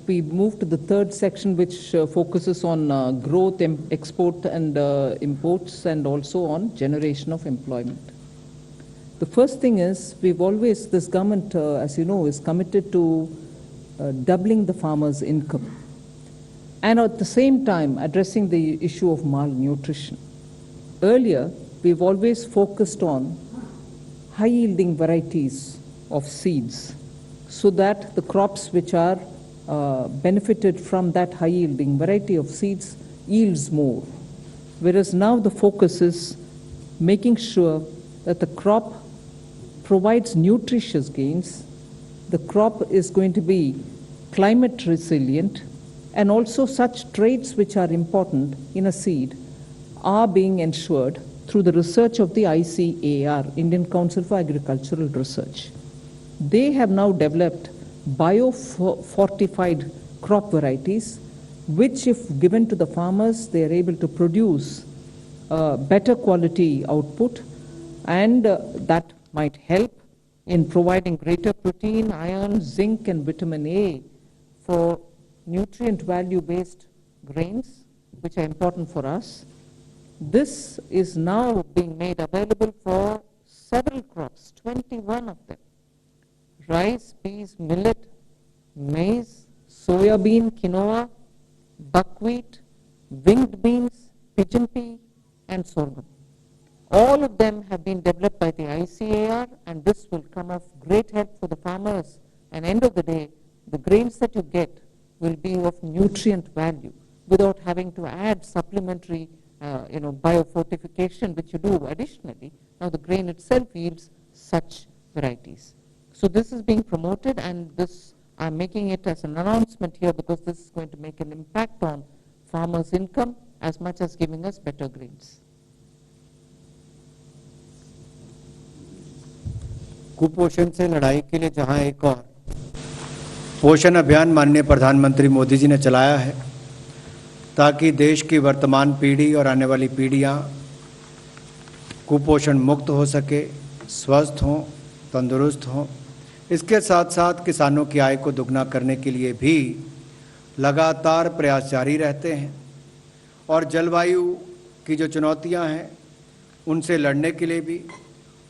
Speaker 2: We move to the third section, which focuses on growth, export and imports, and also on generation of employment. The first thing is, this government, as you know, is committed to doubling the farmers' income, and at the same time addressing the issue of malnutrition. Earlier, we've always focused on high-yielding varieties of seeds, so that the crops which are benefited from that high-yielding variety of seeds yields more. Whereas now the focus is making sure that the crop provides nutritious gains, the crop is going to be climate resilient, and also such traits which are important in a seed are being ensured through the research of the ICAR, Indian Council for Agricultural Research. They have now developed bio-fortified crop varieties, which if given to the farmers, they are able to produce better quality output, and that might help in providing greater protein, iron, zinc and vitamin A for nutrient value-based grains, which are important for us. This is now being made available for several crops, 21 of them. Rice, peas, millet, maize, soya bean, quinoa, buckwheat, winged beans, pigeon pea, and sorghum. All of them have been developed by the ICAR, and this will come of great help for the farmers. And end of the day, the grains that you get will be of nutrient value without having to add supplementary biofortification, which you do additionally. Now the grain itself yields such varieties. So this is being promoted, and this I'm making it as an announcement here because this is going to make an impact on farmers' income as much as giving us better grains.
Speaker 3: कुपोषण से लड़ाई के लिए जहां एक और पोषण अभियान माननीय प्रधानमंत्री मोदी जी ने चलाया है, ताकि देश की वर्तमान पीढ़ी और आने वाली पीढ़ियां कुपोषण मुक्त हो सके, स्वस्थ हों, तंदुरुस्त हों। इसके साथ साथ किसानों की आय को दुगना करने के लिए भी लगातार प्रयास जारी रहते हैं, और जलवायु की जो चुनौतियां हैं उनसे लड़ने के लिए भी,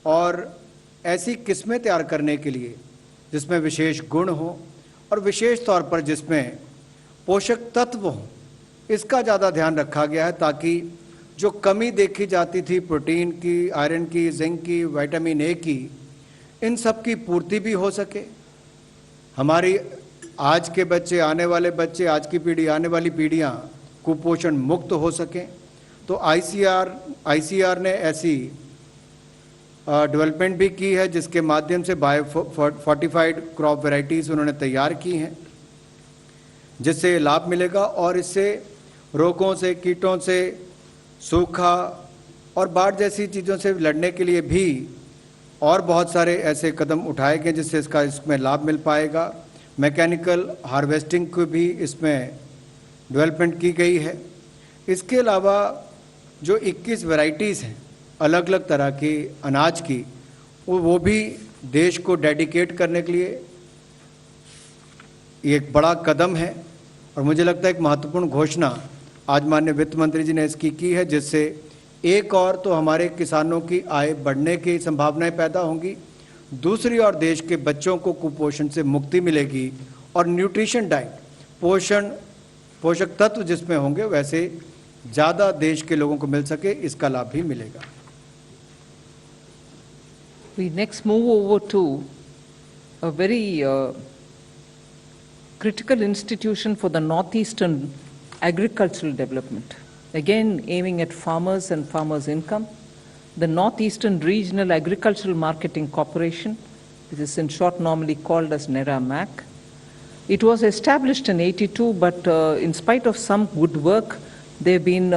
Speaker 3: और ऐसी किस्में तैयार करने के लिए जिसमें विशेष गुण हो और विशेष तौर पर जिसमें पोषक तत्व हों, इसका ज़्यादा ध्यान रखा गया है, ताकि जो कमी देखी जाती थी प्रोटीन की, आयरन की, जिंक की, विटामिन ए की, इन सब की पूर्ति भी हो सके। हमारी आज के बच्चे, आने वाले बच्चे, आज की पीढ़ी, आने वाली पीढ़ियां कुपोषण मुक्त हो सकें। तो आईसीआर ने ऐसी डेवलपमेंट भी की है, जिसके माध्यम से बायो फोर्टिफाइड क्रॉप वैरायटीज़ उन्होंने तैयार की हैं, जिससे लाभ मिलेगा और इससे रोगों से, कीटों से, सूखा और बाढ़ जैसी चीज़ों से लड़ने के लिए भी और बहुत सारे ऐसे कदम उठाए गए जिससे इसमें लाभ मिल पाएगा। मैकेनिकल हार्वेस्टिंग को भी इसमें डेवलपमेंट की गई है। इसके अलावा जो 21 वैरायटीज़ हैं अलग अलग तरह की अनाज की, वो भी देश को डेडिकेट करने के लिए ये एक बड़ा कदम है और मुझे लगता है एक महत्वपूर्ण घोषणा आज माननीय वित्त मंत्री जी ने इसकी की है, जिससे एक और तो हमारे किसानों की आय बढ़ने की संभावनाएं पैदा होंगी, दूसरी ओर देश के बच्चों को कुपोषण से मुक्ति मिलेगी और न्यूट्रिशन डाइट पोषक तत्व जिसमें होंगे वैसे ज़्यादा देश के लोगों को मिल सके, इसका लाभ भी मिलेगा।
Speaker 2: We next move over to a very critical institution for the northeastern agricultural development. Again, aiming at farmers and farmers' income, the Northeastern Regional Agricultural Marketing Corporation, which is in short normally called as NERA-MAC. It was established in '82, but in spite of some good work, they've been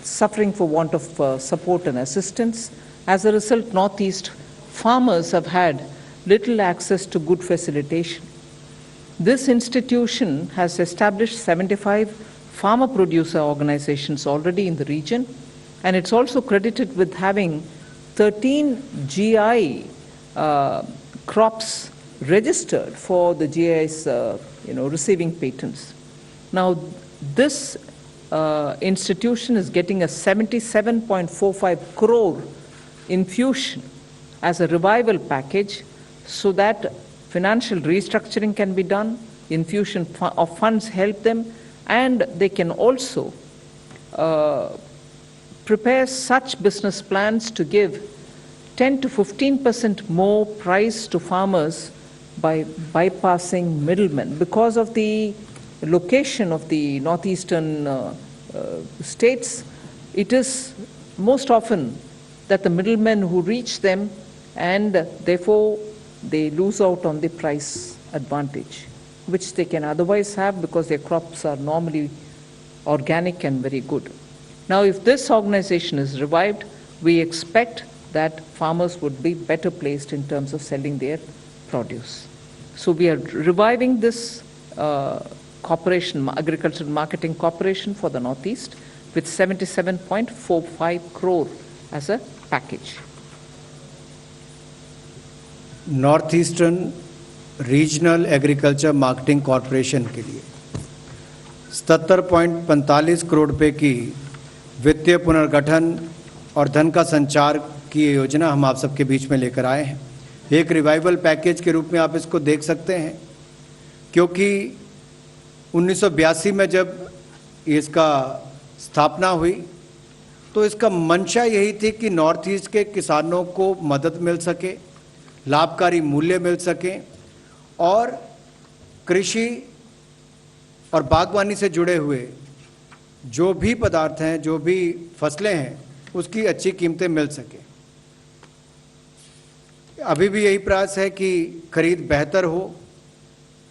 Speaker 2: suffering for want of support and assistance. As a result, Northeast farmers have had little access to good facilitation. This institution has established 75 farmer producer organizations already in the region, and it's also credited with having 13 GI crops registered for the GIs receiving patents. Now this institution is getting a 77.45 crore infusion as a revival package so that financial restructuring can be done, infusion of funds help them, and they can also prepare such business plans to give 10 to 15% more price to farmers by bypassing middlemen. Because of the location of the northeastern states, it is most often that the middlemen who reach them, and therefore they lose out on the price advantage, which they can otherwise have because their crops are normally organic and very good. Now, if this organization is revived, we expect that farmers would be better placed in terms of selling their produce. So we are reviving this corporation, Agricultural Marketing Corporation for the Northeast with 77.45 crore as a package.
Speaker 3: North-eastern regional agriculture marketing corporation के लिए 77.45 करोड़ रुपए की वित्तीय पुनर्गठन और धन का संचार की योजना हम आप सबके बीच में लेकर आए हैं। एक रिवाइवल पैकेज के रूप में आप इसको देख सकते हैं, क्योंकि 1982 में जब इसका स्थापना हुई तो इसका मंशा यही थी कि नॉर्थ ईस्ट के किसानों को मदद मिल सके, लाभकारी मूल्य मिल सके और कृषि और बागवानी से जुड़े हुए जो भी पदार्थ हैं, जो भी फसलें हैं, उसकी अच्छी कीमतें मिल सके। अभी भी यही प्रयास है कि खरीद बेहतर हो,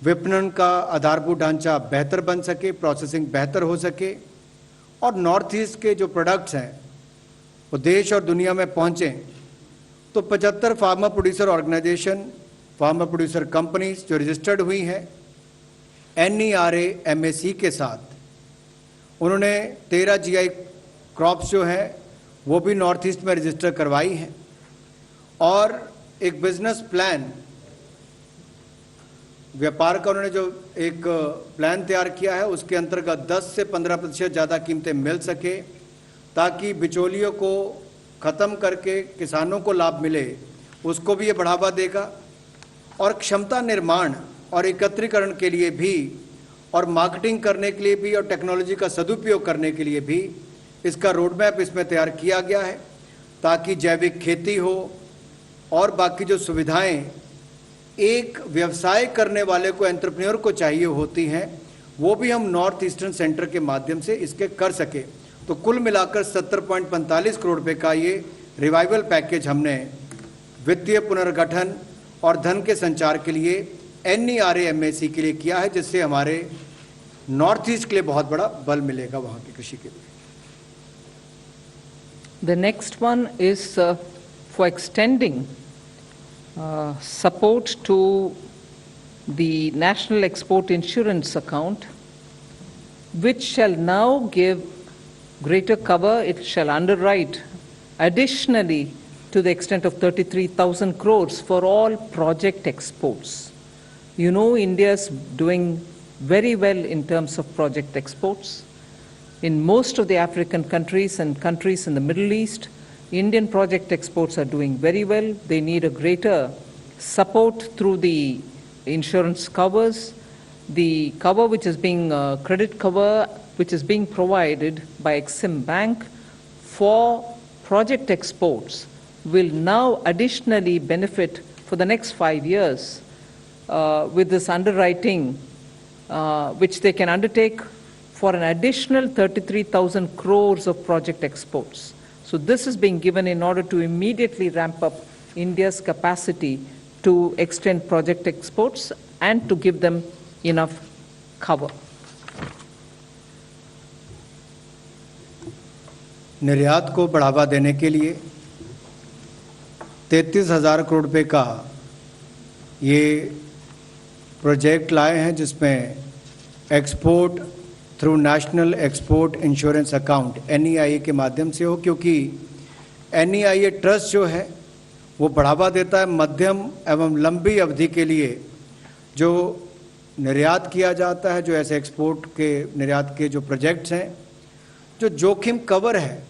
Speaker 3: विपणन का आधारभूत ढांचा बेहतर बन सके, प्रोसेसिंग बेहतर हो सके और नॉर्थ ईस्ट के जो प्रोडक्ट्स हैं वो देश और दुनिया में पहुंचें। तो 75 farmer producer organisation, farmer producer companies जो रजिस्टर्ड हुई हैं NERA MAC के साथ, उन्होंने 13 GI क्रॉप्स जो हैं वो भी नॉर्थ ईस्ट में रजिस्टर करवाई हैं और एक बिजनेस प्लान, व्यापार का उन्होंने जो एक प्लान तैयार किया है उसके अंतर्गत 10 से 15% ज़्यादा कीमतें मिल सके ताकि बिचौलियों को ख़त्म करके किसानों को लाभ मिले, उसको भी ये बढ़ावा देगा और क्षमता निर्माण और एकत्रीकरण के लिए भी और मार्केटिंग करने के लिए भी और टेक्नोलॉजी का सदुपयोग करने के लिए भी इसका रोड मैप इसमें तैयार किया गया है ताकि जैविक खेती हो और बाकी जो सुविधाएं एक व्यवसाय करने वाले को, एंटरप्रेन्योर को चाहिए होती हैं, वो भी हम नॉर्थ ईस्टर्न सेंटर के माध्यम से इसके कर सके। तो कुल मिलाकर 70.45 करोड़ रुपए का ये रिवाइवल पैकेज हमने वित्तीय पुनर्गठन और धन के संचार के लिए NERA-MAC के लिए किया है, जिससे हमारे नॉर्थ ईस्ट के लिए बहुत बड़ा बल मिलेगा वहाँ की कृषि के लिए।
Speaker 2: The next one is for extending support to the National Export Insurance Account, which shall now give greater cover. It shall underwrite additionally to the extent of 33,000 crores for all project exports. You know, India is doing very well in terms of project exports. In most of the African countries and countries in the Middle East, Indian project exports are doing very well. They need a greater support through the insurance covers. The cover which is being, credit cover which is being provided by Exim Bank for project exports will now additionally benefit for the next 5 years with this underwriting which they can undertake for an additional 33,000 crores of project exports. So this is being given in order to immediately ramp up India's capacity to extend project exports and to give them enough cover.
Speaker 3: निर्यात को बढ़ावा देने के लिए 33,000 करोड़ रुपए का ये project लाए हैं, जिसमें export through national export insurance account NEIA के माध्यम से हो, क्योंकि NEIA ट्रस्ट जो है वो बढ़ावा देता है मध्यम एवं लंबी अवधि के लिए जो निर्यात किया जाता है, जो ऐसे एक्सपोर्ट के निर्यात के जो प्रोजेक्ट्स हैं, जो जोखिम कवर है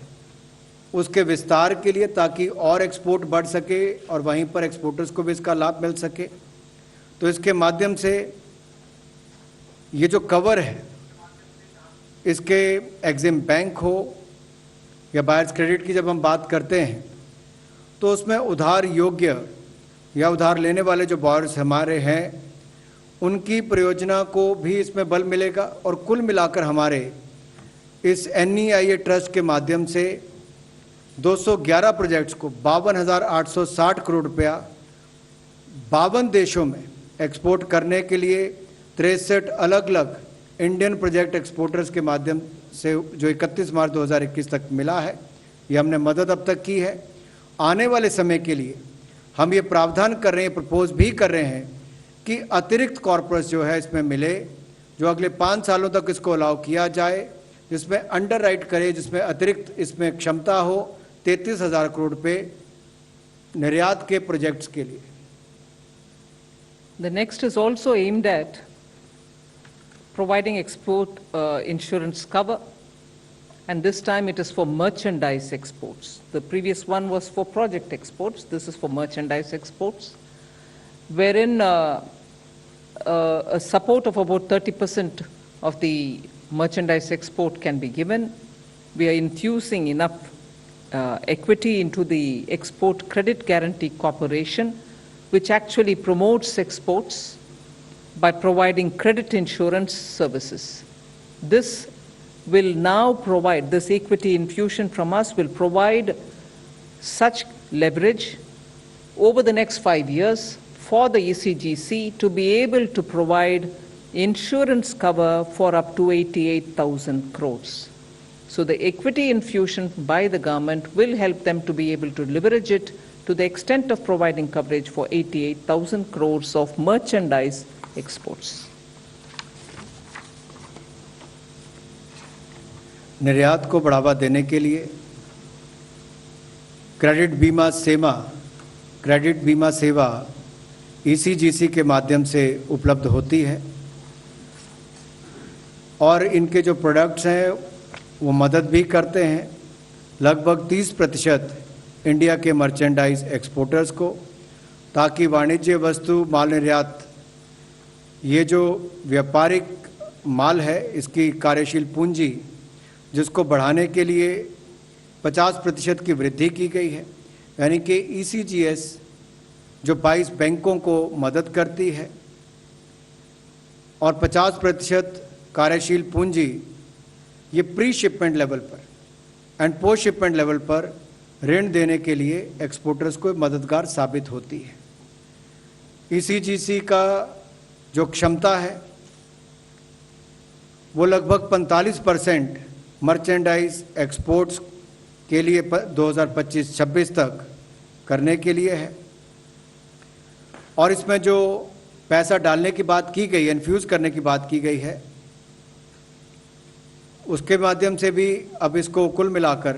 Speaker 3: उसके विस्तार के लिए, ताकि और एक्सपोर्ट बढ़ सके और वहीं पर एक्सपोर्टर्स को भी इसका लाभ मिल सके। तो इसके माध्यम से ये जो कवर है, इसके एग्जिम बैंक हो या बायर्स क्रेडिट की जब हम बात करते हैं तो उसमें उधार योग्य या उधार लेने वाले जो बॉयर्स हमारे हैं उनकी परियोजना को भी इसमें बल मिलेगा। और कुल मिलाकर हमारे इस NEIA ट्रस्ट के माध्यम से 211 प्रोजेक्ट्स को 52,860 करोड़ रुपया 52 देशों में एक्सपोर्ट करने के लिए 63 अलग अलग इंडियन प्रोजेक्ट एक्सपोर्टर्स के माध्यम से जो 31 मार्च 2021 तक मिला है, ये हमने मदद अब तक की है। आने वाले समय के लिए हम ये प्रावधान कर रहे हैं, प्रपोज भी कर रहे हैं कि अतिरिक्त कॉर्पोरेट्स जो है इसमें मिले, जो अगले 5 सालों तक इसको अलाउ किया जाए, जिसमें अंडरराइट करे, जिसमें अतिरिक्त इसमें क्षमता हो 33,000 करोड़ रुपए निर्यात के प्रोजेक्ट्स के लिए।
Speaker 2: The next is also aimed at providing export insurance cover, and this time it is for merchandise exports. The previous one was for project exports. This is for merchandise exports, wherein a support of about 30% of the merchandise export can be given. We are infusing enough equity into the Export Credit Guarantee Corporation, which actually promotes exports by providing credit insurance services. This will now provide, this equity infusion from us will provide such leverage over the next 5 years for the ECGC to be able to provide insurance cover for up to 88,000 crores. So the equity infusion by the government will help them to be able to leverage it to the extent of providing coverage for 88,000 crores of merchandise exports.
Speaker 3: निर्यात को बढ़ावा देने के लिए credit बीमा सेवा ECGC के माध्यम से उपलब्ध होती है और इनके जो प्रोडक्ट्स हैं वो मदद भी करते हैं लगभग 30% इंडिया के मर्चेंडाइज एक्सपोर्टर्स को, ताकि वाणिज्य वस्तु माल निर्यात ये जो व्यापारिक माल है इसकी कार्यशील पूंजी जिसको बढ़ाने के लिए 50% की वृद्धि की गई है, यानी कि ECGS जो 22 बैंकों को मदद करती है और 50% कार्यशील पूंजी ये प्री शिपमेंट लेवल पर एंड पोस्ट शिपमेंट लेवल पर ऋण देने के लिए एक्सपोर्टर्स को मददगार साबित होती है। ईसीजीसी का जो क्षमता है वो लगभग 45% मर्चेंडाइज एक्सपोर्ट्स के लिए 2025-26 तक करने के लिए है। और इसमें जो पैसा डालने की बात की गई, इन्फ्यूज करने की बात की गई है, उसके माध्यम से भी अब इसको कुल मिलाकर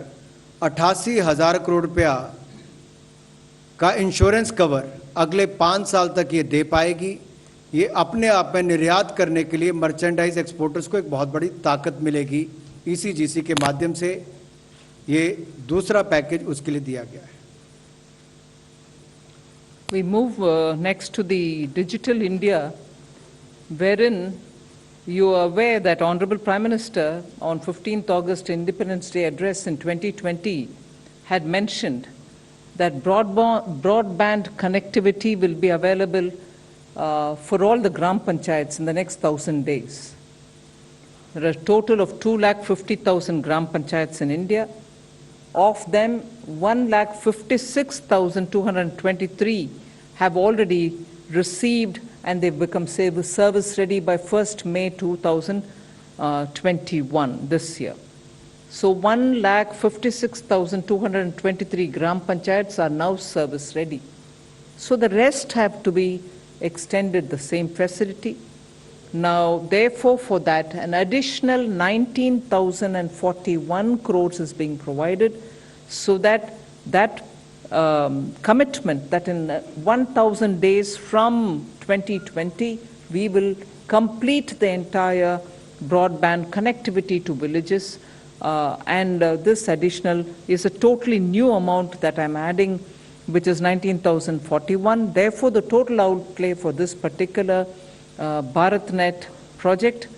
Speaker 3: 88,000 करोड़ रुपया का इंश्योरेंस कवर अगले 5 साल तक ये दे पाएगी। ये अपने आप में निर्यात करने के लिए मर्चेंडाइज एक्सपोर्टर्स को एक बहुत बड़ी ताकत मिलेगी। ईसीजीसी के माध्यम से ये दूसरा पैकेज उसके लिए दिया गया है।
Speaker 2: We move next to the Digital India, wherein you are aware that Honorable Prime Minister on 15th August Independence Day address in 2020 had mentioned that broadband connectivity will be available for all the Gram Panchayats in the next 1,000 days. There are a total of 250,000 Gram Panchayats in India. Of them, 156,223 have already received and they've become service ready by 1st May 2021, this year. So 156,223 Gram Panchayats are now service ready. So the rest have to be extended the same facility. Now, therefore, for that, an additional 19,041 crores is being provided, so that commitment that in 1,000 days from 2020, we will complete the entire broadband connectivity to villages, and this additional is a totally new amount that I'm adding, which is 19,041. Therefore, the total outlay for this particular BharatNet project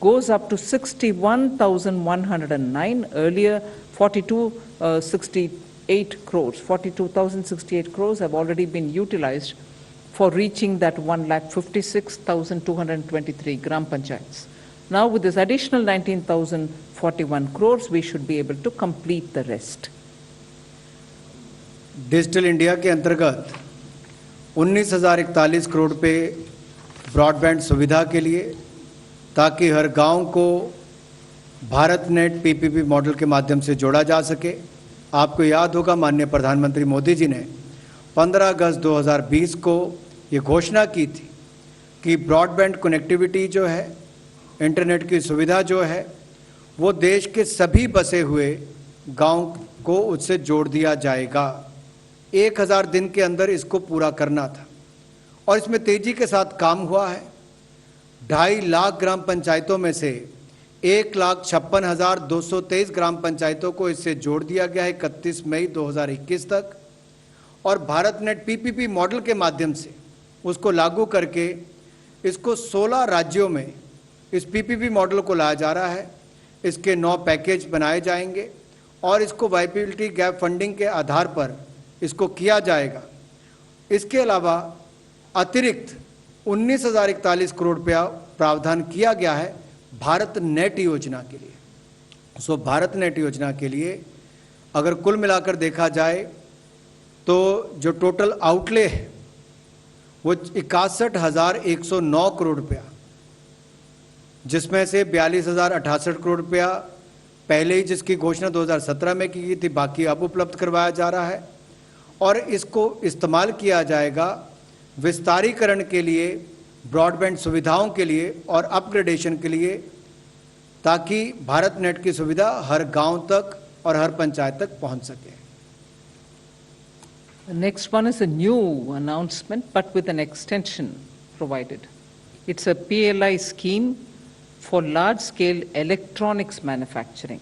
Speaker 2: goes up to 61,109. Earlier, 42,068 crores have already been utilized for reaching that 156,223 Gram Panchayats. Now, with this additional 19,041 crores, we should be able to complete the rest.
Speaker 3: Digital India के अंतर्गत 19,041 करोड़ रुपए broadband सुविधा के लिए, ताकि हर गांव को Bharat net PPP model के माध्यम से जोड़ा जा सके। आपको याद होगा माननीय प्रधानमंत्री मोदी जी ने 15 अगस्त 2020 को ये घोषणा की थी कि ब्रॉडबैंड कनेक्टिविटी जो है, इंटरनेट की सुविधा जो है, वो देश के सभी बसे हुए गांव को उससे जोड़ दिया जाएगा। 1000 दिन के अंदर इसको पूरा करना था और इसमें तेजी के साथ काम हुआ है। 2.5 लाख ग्राम पंचायतों में से 1,56,223 ग्राम पंचायतों को इससे जोड़ दिया गया है 31 मई 2021 तक, और भारत नेट पीपीपी मॉडल के माध्यम से उसको लागू करके इसको 16 राज्यों में इस पीपीपी मॉडल को लाया जा रहा है। इसके 9 पैकेज बनाए जाएंगे और इसको वाइबिलिटी गैप फंडिंग के आधार पर इसको किया जाएगा। इसके अलावा अतिरिक्त 19,041 करोड़ रुपया प्रावधान किया गया है भारत नेट योजना के लिए। सो भारत नेट योजना के लिए अगर कुल मिलाकर देखा जाए तो जो टोटल आउटले है वो 61,109 करोड़ रुपया, जिसमें से 42,068 करोड़ रुपया पहले ही जिसकी घोषणा 2017 में की गई थी, बाकी अब उपलब्ध करवाया जा रहा है। और इसको इस्तेमाल किया जाएगा विस्तारीकरण के लिए, ब्रॉडबैंड सुविधाओं के लिए और अपग्रेडेशन के लिए, ताकि भारत नेट की सुविधा हर गांव तक और हर पंचायत तक पहुंच सके।
Speaker 2: The next one is a new announcement, but with an extension provided. It's a PLI scheme for large-scale electronics manufacturing.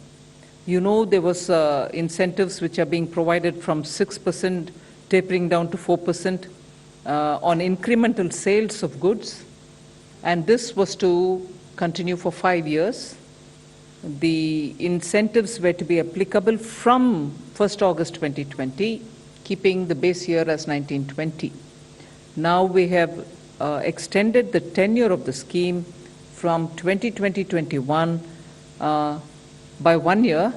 Speaker 2: You know, there was incentives which are being provided from 6% tapering down to 4% on incremental sales of goods, and this was to continue for 5 years. The incentives were to be applicable from 1st August 2020, keeping the base year as 1920. Now we have extended the tenure of the scheme from 2020-21 by 1 year,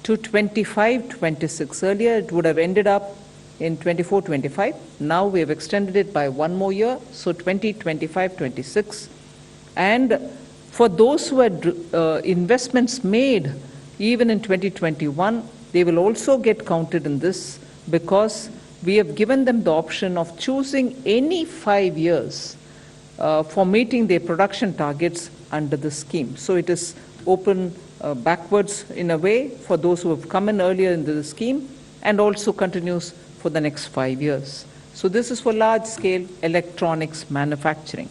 Speaker 2: to 25-26. Earlier, it would have ended up in 24-25. Now we have extended it by one more year, so 2025-26. And for those who had investments made even in 2021, they will also get counted in this, because we have given them the option of choosing any 5 years for meeting their production targets under the scheme. So it is open backwards in a way for those who have come in earlier into the scheme, and also continues for the next 5 years. So this is for large-scale electronics manufacturing.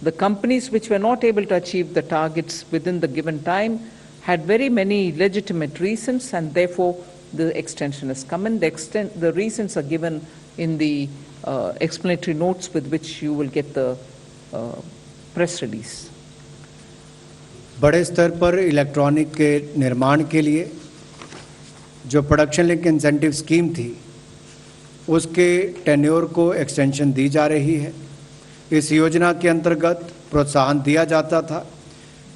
Speaker 2: The companies which were not able to achieve the targets within the given time had very many legitimate reasons, and therefore the extension has come in. The reasons are given in the explanatory notes with which you will get the press release.
Speaker 3: बड़े स्तर पर electronic के निर्माण के लिए जो production link incentive scheme थी, उसके टेन्योर को एक्सटेंशन दी जा रही है। इस योजना के अंतर्गत प्रोत्साहन दिया जाता था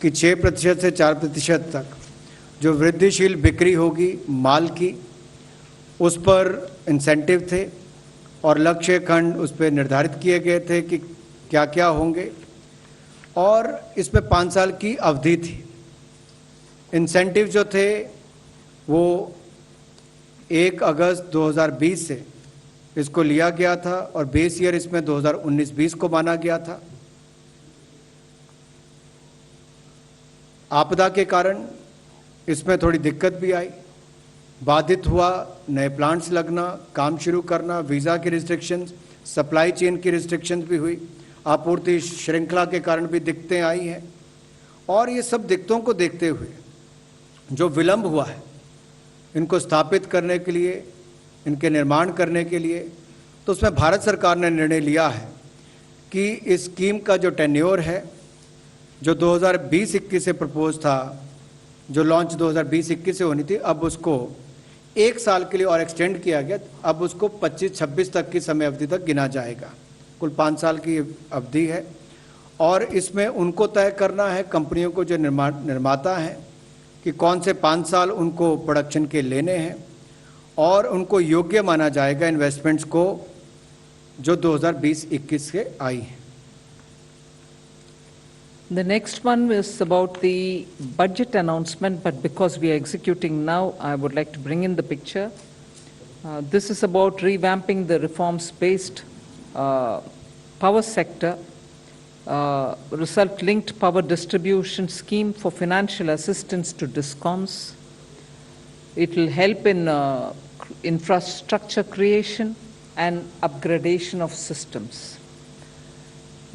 Speaker 3: कि 6% से 4% तक जो वृद्धिशील बिक्री होगी माल की, उस पर इंसेंटिव थे, और लक्ष्य खंड उस पर निर्धारित किए गए थे कि क्या क्या होंगे, और इसमें 5 साल की अवधि थी। इंसेंटिव जो थे वो 1 अगस्त 2020 से इसको लिया गया था, और बेस ईयर इसमें 2019-20 को माना गया था। आपदा के कारण इसमें थोड़ी दिक्कत भी आई, बाधित हुआ, नए प्लांट्स लगना, काम शुरू करना, वीज़ा की रिस्ट्रिक्शंस, सप्लाई चेन की रिस्ट्रिक्शंस भी हुई, आपूर्ति श्रृंखला के कारण भी दिक्कतें आई हैं। और ये सब दिक्कतों को देखते हुए जो विलंब हुआ है इनको स्थापित करने के लिए, इनके निर्माण करने के लिए, तो उसमें भारत सरकार ने निर्णय लिया है कि इस स्कीम का जो टेन्योर है, जो 2020-21 से प्रपोज था, जो लॉन्च 2020-21 से होनी थी, अब उसको 1 साल के लिए और एक्सटेंड किया गया। अब उसको 25-26 तक की समय अवधि तक गिना जाएगा। कुल 5 साल की अवधि है, और इसमें उनको तय करना है, कंपनियों को जो निर्माता हैं, कि कौन से 5 साल उनको प्रोडक्शन के लेने हैं, और उनको योग्य माना जाएगा इन्वेस्टमेंट्स को जो 2020-21 से आई हैं।
Speaker 2: The next one is about the budget announcement, but because we are executing now, I would like to bring in the picture. This is about revamping the reforms-based power sector, result-linked power distribution scheme for financial assistance to DISCOMs. It will help in infrastructure creation and upgradation of systems.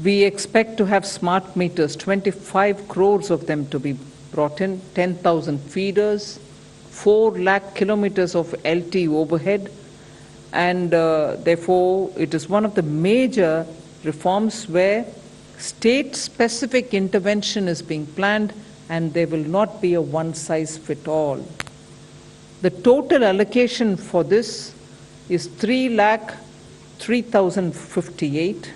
Speaker 2: We expect to have smart meters, 25 crores of them to be brought in, 10,000 feeders, 4 lakh kilometers of LT overhead, and therefore it is one of the major reforms where state-specific intervention is being planned, and there will not be a one-size-fits-all. The total allocation for this is 3,03,058,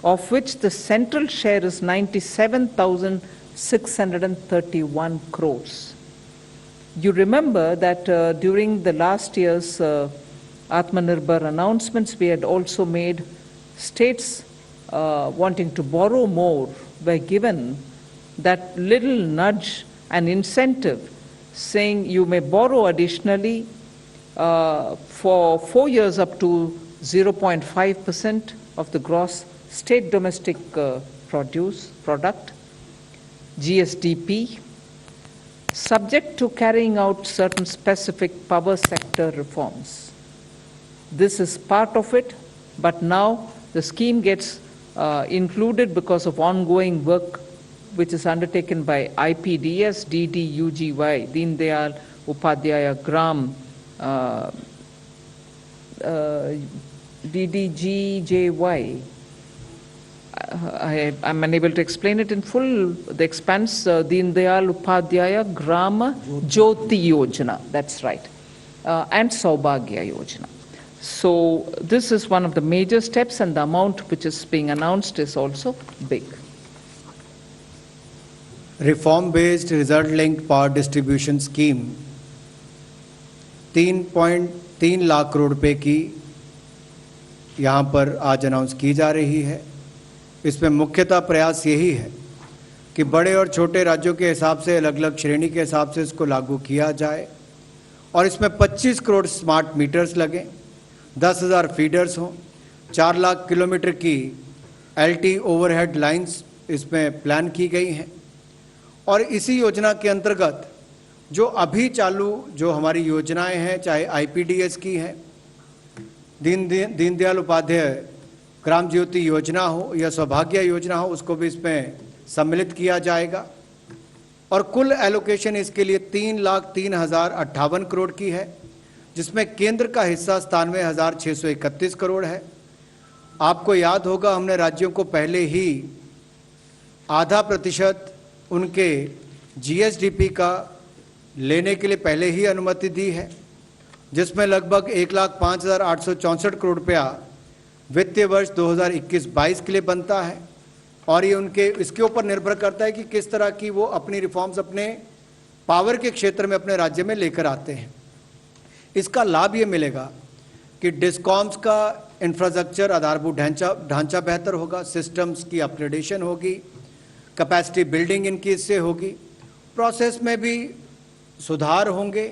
Speaker 2: of which the central share is 97,631 crores. You remember that during the last year's Atmanirbhar announcements, we had also made states wanting to borrow more were given that little nudge and incentive, saying you may borrow additionally for 4 years up to 0.5% of the gross state domestic product, GSDP, subject to carrying out certain specific power sector reforms. This is part of it, but now the scheme gets included because of ongoing work which is undertaken by IPDS, DDUGY, Deen Dayal Upadhyaya Gram, DDGJY. I'm unable to explain it in full. The expanse, Deen Dayal Upadhyaya Grama Jyoti Yojana, that's right, and Saubhagya Yojana. So this is one of the major steps, and the amount which is being announced is also big.
Speaker 3: Reform-based result-linked power distribution scheme 3.3 lakh crore रुपए की यहाँ पर आज announce की जा रही है। इसमें मुख्यतः प्रयास यही है कि बड़े और छोटे राज्यों के हिसाब से अलग अलग श्रेणी के हिसाब से इसको लागू किया जाए और इसमें 25 करोड़ स्मार्ट मीटर्स लगें, 10,000 फीडर्स हों, 4 लाख किलोमीटर की एलटी ओवरहेड लाइंस इसमें प्लान की गई हैं। और इसी योजना के अंतर्गत जो अभी चालू जो हमारी योजनाएं हैं, चाहे आईपीडीएस की हैं, दीनदयाल उपाध्याय ग्राम ज्योति योजना हो या सौभाग्य योजना हो, उसको भी इसमें सम्मिलित किया जाएगा। और कुल एलोकेशन इसके लिए 3,03,058 करोड़ की है, जिसमें केंद्र का हिस्सा 97,631 करोड़ है। आपको याद होगा हमने राज्यों को पहले ही आधा प्रतिशत उनके जीएसडीपी का लेने के लिए पहले ही अनुमति दी है, जिसमें लगभग 1,05,864 करोड़ रुपया वित्तीय वर्ष 2021-22 के लिए बनता है। और ये इसके ऊपर निर्भर करता है कि किस तरह की वो अपनी रिफॉर्म्स अपने पावर के क्षेत्र में अपने राज्य में लेकर आते हैं। इसका लाभ ये मिलेगा कि डिस्कॉम्स का इंफ्रास्ट्रक्चर आधारभूत ढांचा बेहतर होगा, सिस्टम्स की अपग्रेडेशन होगी, कैपेसिटी बिल्डिंग इनकी इससे होगी, प्रोसेस में भी सुधार होंगे।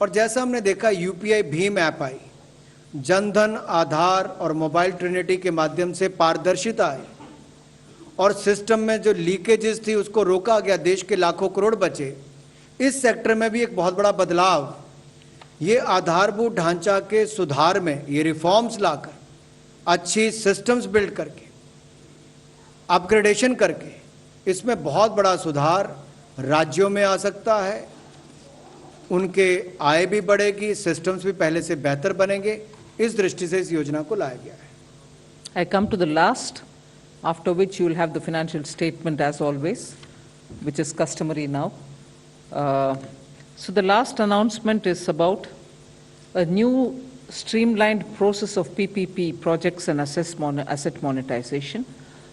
Speaker 3: और जैसा हमने देखा यूपीआई भीम ऐप आई, जनधन, आधार और मोबाइल ट्रिनिटी के माध्यम से पारदर्शिता आई और सिस्टम में जो लीकेजेस थी उसको रोका गया, देश के लाखों करोड़ बचे। इस सेक्टर में भी एक बहुत बड़ा बदलाव, ये आधारभूत ढांचा के सुधार में ये रिफॉर्म्स लाकर, अच्छी सिस्टम्स बिल्ड करके, अपग्रेडेशन करके, इसमें बहुत बड़ा सुधार राज्यों में आ सकता है। उनके आय भी बढ़ेगी, सिस्टम्स भी पहले से बेहतर बनेंगे। इस दृष्टि से इस योजना को लाया गया है।
Speaker 2: I come to the last, after which you will have the financial statement as always, which is customary now. So the last announcement is about a new streamlined process of PPP projects and asset monetization.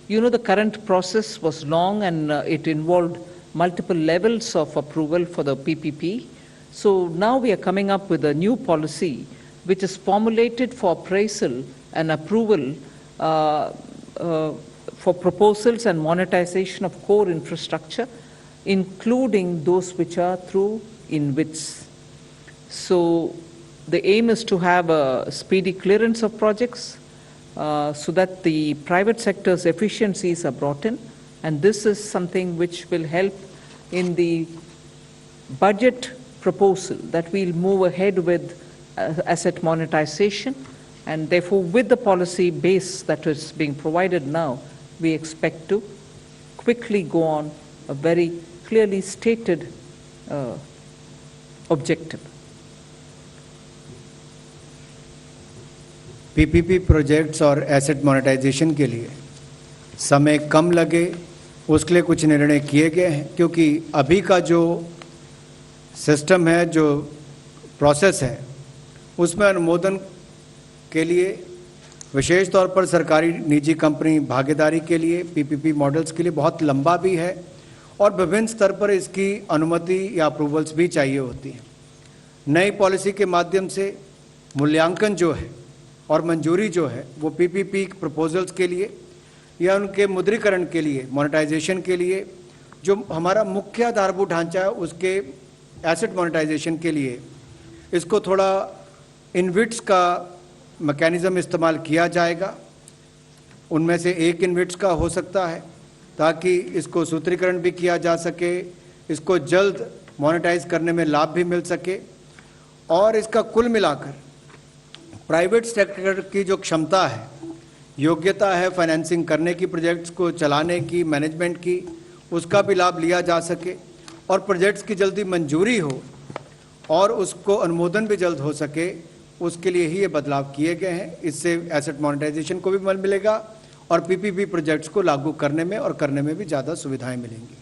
Speaker 2: You know, the current process was long and it involved multiple levels of approval for the PPP. So now we are coming up with a new policy which is formulated for appraisal and approval for proposals and monetization of core infrastructure, including those which are through InvITs. So the aim is to have a speedy clearance of projects so that the private sector's efficiencies are brought in, and this is something which will help in the budget proposal that we'll move ahead with asset monetization, and therefore with the policy base that is being provided now, we expect to quickly go on a very clearly stated objective.
Speaker 3: PPP projects और asset monetization के लिए समय कम लगे उसके लिए कुछ निर्णय किए गए हैं, क्योंकि अभी का जो सिस्टम है, जो प्रोसेस है, उसमें अनुमोदन के लिए विशेष तौर पर सरकारी निजी कंपनी भागीदारी के लिए पीपीपी मॉडल्स के लिए बहुत लंबा भी है और विभिन्न स्तर पर इसकी अनुमति या अप्रूवल्स भी चाहिए होती हैं। नई पॉलिसी के माध्यम से मूल्यांकन जो है और मंजूरी जो है वो पीपीपी प्रपोजल्स के लिए या उनके मुद्रीकरण के लिए, मोनेटाइजेशन के लिए, जो हमारा मुख्य आधारभूत ढांचा है उसके एसेट मोनेटाइजेशन के लिए इसको थोड़ा इनविट्स का मैकेनिज्म इस्तेमाल किया जाएगा। उनमें से एक इनविट्स का हो सकता है ताकि इसको सूत्रीकरण भी किया जा सके, इसको जल्द मोनेटाइज करने में लाभ भी मिल सके और इसका कुल मिलाकर प्राइवेट सेक्टर की जो क्षमता है, योग्यता है फाइनेंसिंग करने की, प्रोजेक्ट्स को चलाने की, मैनेजमेंट की, उसका भी लाभ लिया जा सके और प्रोजेक्ट्स की जल्दी मंजूरी हो और उसको अनुमोदन भी जल्द हो सके, उसके लिए ही ये बदलाव किए गए हैं। इससे एसेट मोनेटाइजेशन को भी बल मिलेगा और पीपीपी प्रोजेक्ट्स को लागू करने में और करने में भी ज़्यादा सुविधाएं मिलेंगी।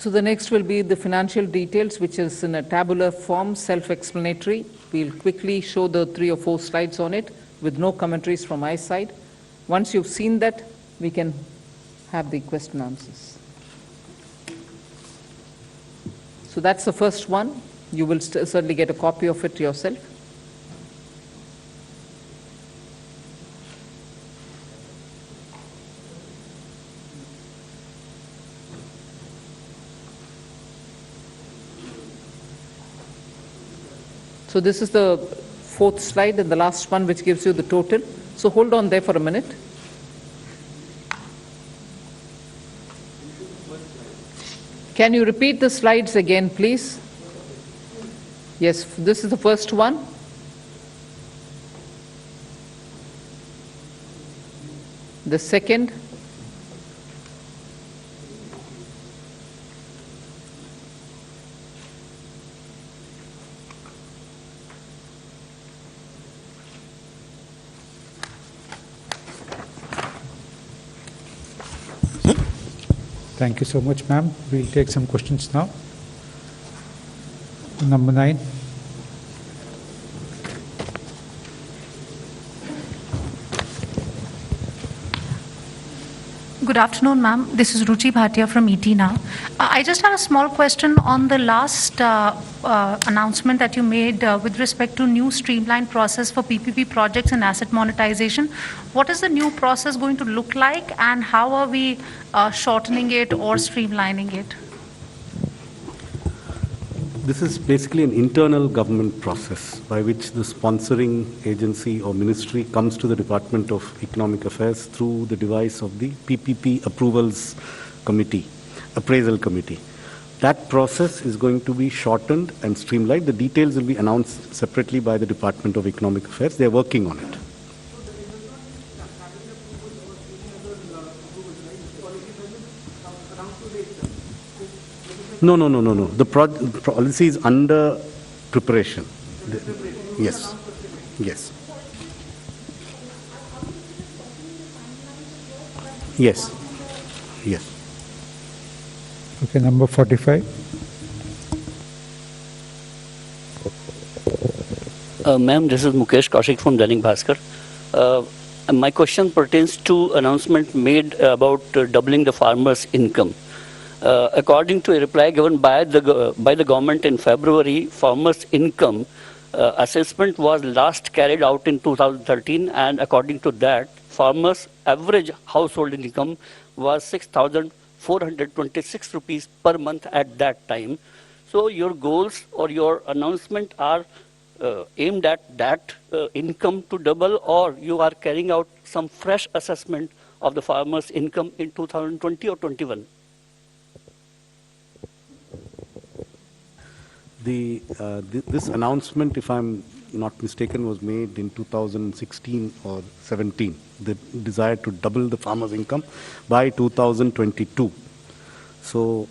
Speaker 2: So the next will be the financial details, which is in a tabular form, self-explanatory. We'll quickly show the 3 or 4 slides on it with no commentaries from my side. Once you've seen that, we can have the question answers. So that's the first one. You will certainly get a copy of it yourself. So this is the fourth slide and the last one, which gives you the total. So hold on there for a minute. Can you repeat the slides again, please? Yes, this is the first one. The second.
Speaker 1: Thank you so much, ma'am. We'll take some questions now. Number 9.
Speaker 4: Good afternoon, ma'am. This is Ruchi Bhatia from ET Now. I just have a small question on the last announcement that you made with respect to new streamlined process for PPP projects and asset monetization. What is the new process going to look like, and how are we shortening it or streamlining it?
Speaker 5: This is basically an internal government process by which the sponsoring agency or ministry comes to the Department of Economic Affairs through the device of the PPP approvals committee, appraisal committee. That process is going to be shortened and streamlined. The details will be announced separately by the Department of Economic Affairs. They are working on it. No. The policy is under preparation. Yes. Yes. Yes. Yes.
Speaker 1: Okay, number 45.
Speaker 6: Ma'am, this is Mukesh Kaushik from Dainik Bhaskar. My question pertains to announcement made about doubling the farmers' income. According to a reply given by the government in February, farmers' income assessment was last carried out in 2013, and according to that, farmers' average household income was 6,426 rupees per month at that time. So your goals or your announcement are aimed at that income to double, or you are carrying out some fresh assessment of the farmers' income in 2020 or 21?
Speaker 5: This announcement, if I'm not mistaken, was made in 2016 or 17. The desire to double the farmers' income by 2022. So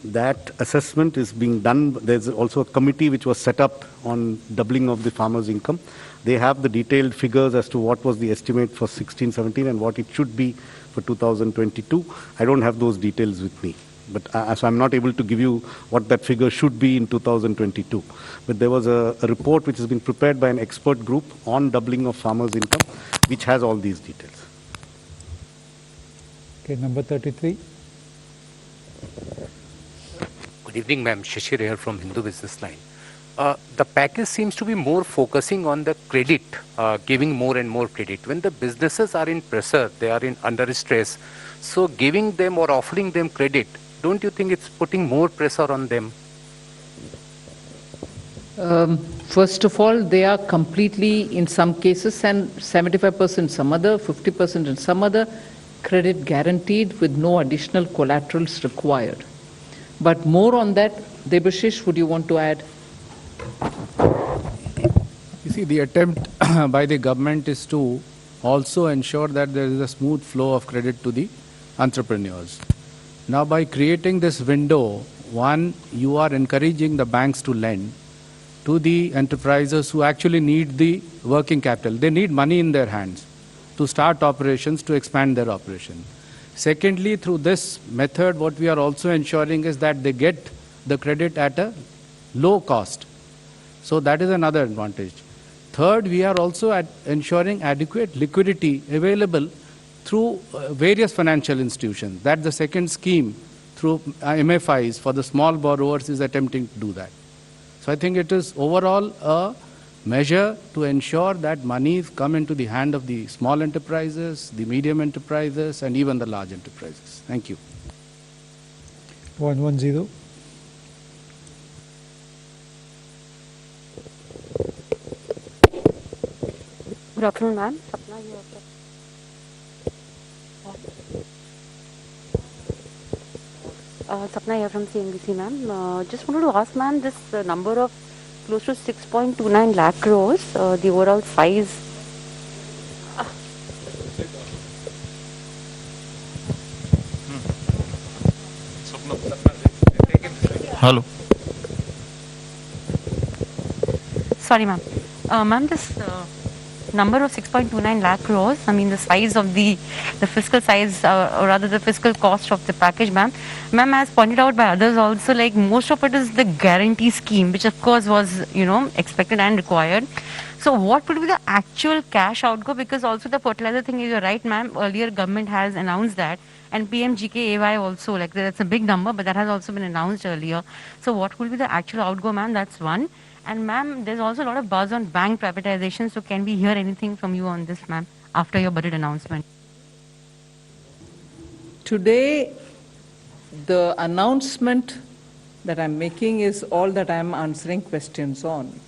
Speaker 5: that assessment is being done. There's also a committee which was set up on doubling of the farmers' income. They have the detailed figures as to what was the estimate for 16-17 and what it should be for 2022. I don't have those details with me. But so I'm not able to give you what that figure should be in 2022. But there was a report which has been prepared by an expert group on doubling of farmers' income, which has all these details.
Speaker 1: Okay, number 33.
Speaker 7: Good evening, ma'am. Shishir here from Hindu Business Line. The package seems to be more focusing on the credit, giving more and more credit. When the businesses are in pressure, they are under stress, so giving them or offering them credit, don't you think it's putting more pressure on them?
Speaker 2: First of all, they are completely, in some cases, and 75% some other, 50% in some other, credit guaranteed with no additional collaterals required. But more on that, Debashish, would you want to add?
Speaker 8: You see, the attempt by the government is to also ensure that there is a smooth flow of credit to the entrepreneurs. Now, by creating this window, one, you are encouraging the banks to lend to the enterprises who actually need the working capital. They need money in their hands to start operations, to expand their operation. Secondly, through this method, what we are also ensuring is that they get the credit at a low cost. So that is another advantage. Third, we are also ensuring adequate liquidity available through various financial institutions. That's the second scheme through MFIs for the small borrowers is attempting to do that. So I think it is overall a measure to ensure that monies come into the hand of the small enterprises, the medium enterprises, and even the large enterprises. Thank you.
Speaker 1: 110.
Speaker 9: Good afternoon, ma'am. Sapna here from CNBC, ma'am. Just wanted to ask, ma'am, this number of close to 6.29 lakh crores, the overall size.
Speaker 10: Hello.
Speaker 9: Sorry, ma'am. Ma'am, this number of 6.29 lakh crores, I mean the size of the fiscal size, or rather the fiscal cost of the package, ma'am. Ma'am, as pointed out by others also, like most of it is the guarantee scheme, which of course was, expected and required. So what would be the actual cash outgo? Because also the fertilizer thing, you're right, ma'am, earlier government has announced that. And PMGKAY also, like that's a big number, but that has also been announced earlier. So what will be the actual outgo, ma'am? That's one. And ma'am, there's also a lot of buzz on bank privatization. So can we hear anything from you on this, ma'am, after your budget announcement?
Speaker 2: Today, the announcement that I'm making is all that I'm answering questions on.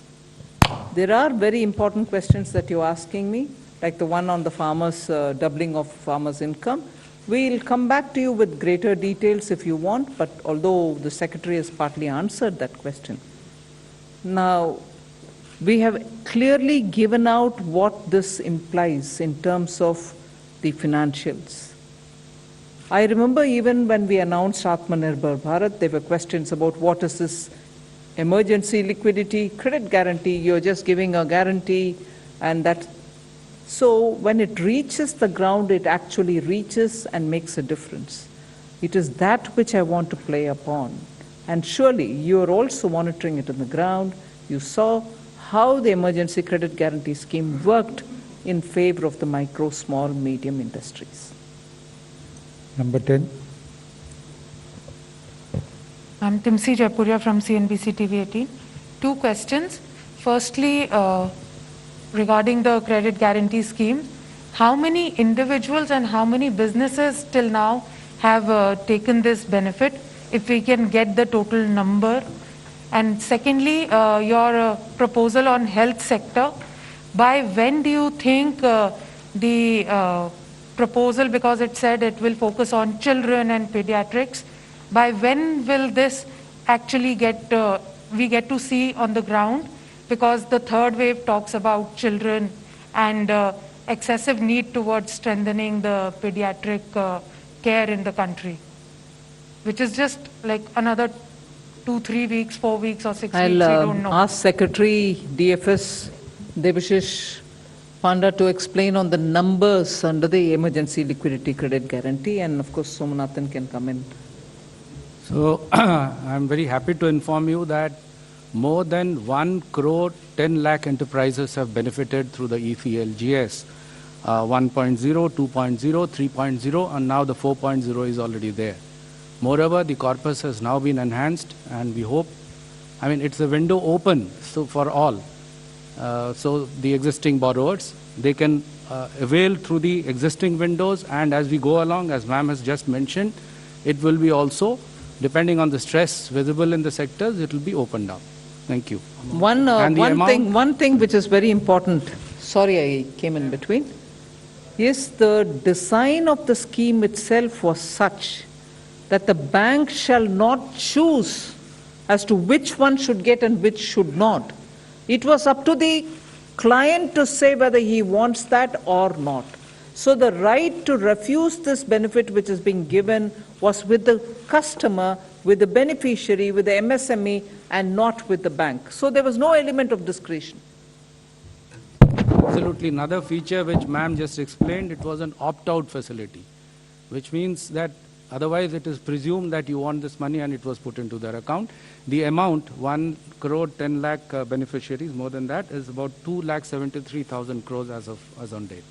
Speaker 2: There are very important questions that you're asking me, like the one on the farmers, doubling of farmers' income. We'll come back to you with greater details if you want, but although the Secretary has partly answered that question. Now, we have clearly given out what this implies in terms of the financials. I remember even when we announced Atmanirbhar Bharat, there were questions about what is this emergency liquidity credit guarantee. You're just giving a guarantee, and that. So when it reaches the ground, it actually reaches and makes a difference. It is that which I want to play upon. And surely you are also monitoring it on the ground. You saw how the emergency credit guarantee scheme worked in favor of the micro, small, medium industries.
Speaker 1: Number 10.
Speaker 4: I'm Timsi Jaipuria from CNBC TV 18. Two questions. Firstly, regarding the credit guarantee scheme, how many individuals and how many businesses till now have taken this benefit, if we can get the total number? And secondly, your proposal on health sector, by when do you think the proposal, because it said it will focus on children and pediatrics, by when will this actually we get to see on the ground? Because the third wave talks about children and excessive need towards strengthening the pediatric care in the country, which is just like another 2-3 weeks, 4 weeks or 6 weeks, we don't know.
Speaker 2: I'll ask Secretary DFS Debashish Panda to explain on the numbers under the emergency liquidity credit guarantee, and of course Somanathan can come in.
Speaker 8: So I'm very happy to inform you that more than 1 crore 10 lakh enterprises have benefited through the ECLGS 1.0, 2.0, 3.0, and now the 4.0 is already there. Moreover, the corpus has now been enhanced, and we hope, it's a window open so for all. So the existing borrowers, they can avail through the existing windows, and as we go along, as ma'am has just mentioned, it will be also, depending on the stress visible in the sectors, it will be opened up. Thank you.
Speaker 2: One thing which is very important, sorry I came in between, is the design of the scheme itself was such that the bank shall not choose as to which one should get and which should not. It was up to the client to say whether he wants that or not. So the right to refuse this benefit which is being given was with the customer, with the beneficiary, with the MSME, and not with the bank. So there was no element of discretion.
Speaker 8: Absolutely. Another feature which ma'am just explained, it was an opt-out facility, which means that otherwise it is presumed that you want this money and it was put into their account. The amount, 1 crore 10 lakh beneficiaries, more than that, is about 2,73,000 crores as on date.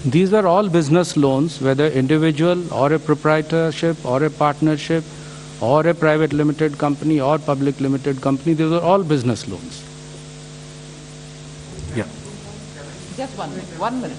Speaker 8: These are all business loans, whether individual or a proprietorship or a partnership or a private limited company or public limited company. These are all business loans.
Speaker 5: Yeah.
Speaker 2: Just 1 minute, 1 minute.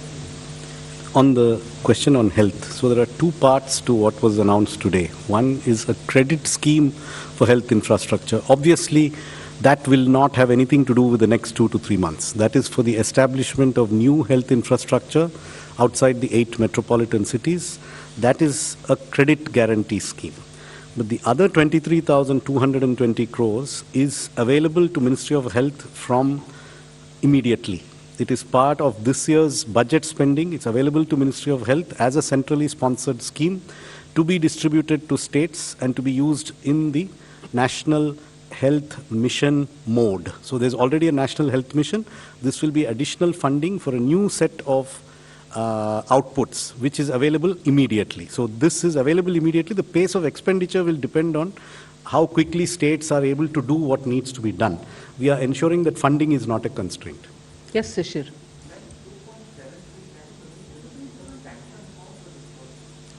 Speaker 5: On the question on health, so there are two parts to what was announced today. One is a credit scheme for health infrastructure. Obviously, that will not have anything to do with the next 2 to 3 months. That is for the establishment of new health infrastructure outside the 8 metropolitan cities. That is a credit guarantee scheme. But the other 23,220 crores is available to Ministry of Health from immediately. It is part of this year's budget spending. It's available to Ministry of Health as a centrally sponsored scheme to be distributed to states and to be used in the National Health Mission mode. So there's already a National Health Mission. This will be additional funding for a new set of outputs, which is available immediately. So this is available immediately. The pace of expenditure will depend on how quickly states are able to do what needs to be done. We are ensuring that funding is not a constraint.
Speaker 2: Yes, Shishir.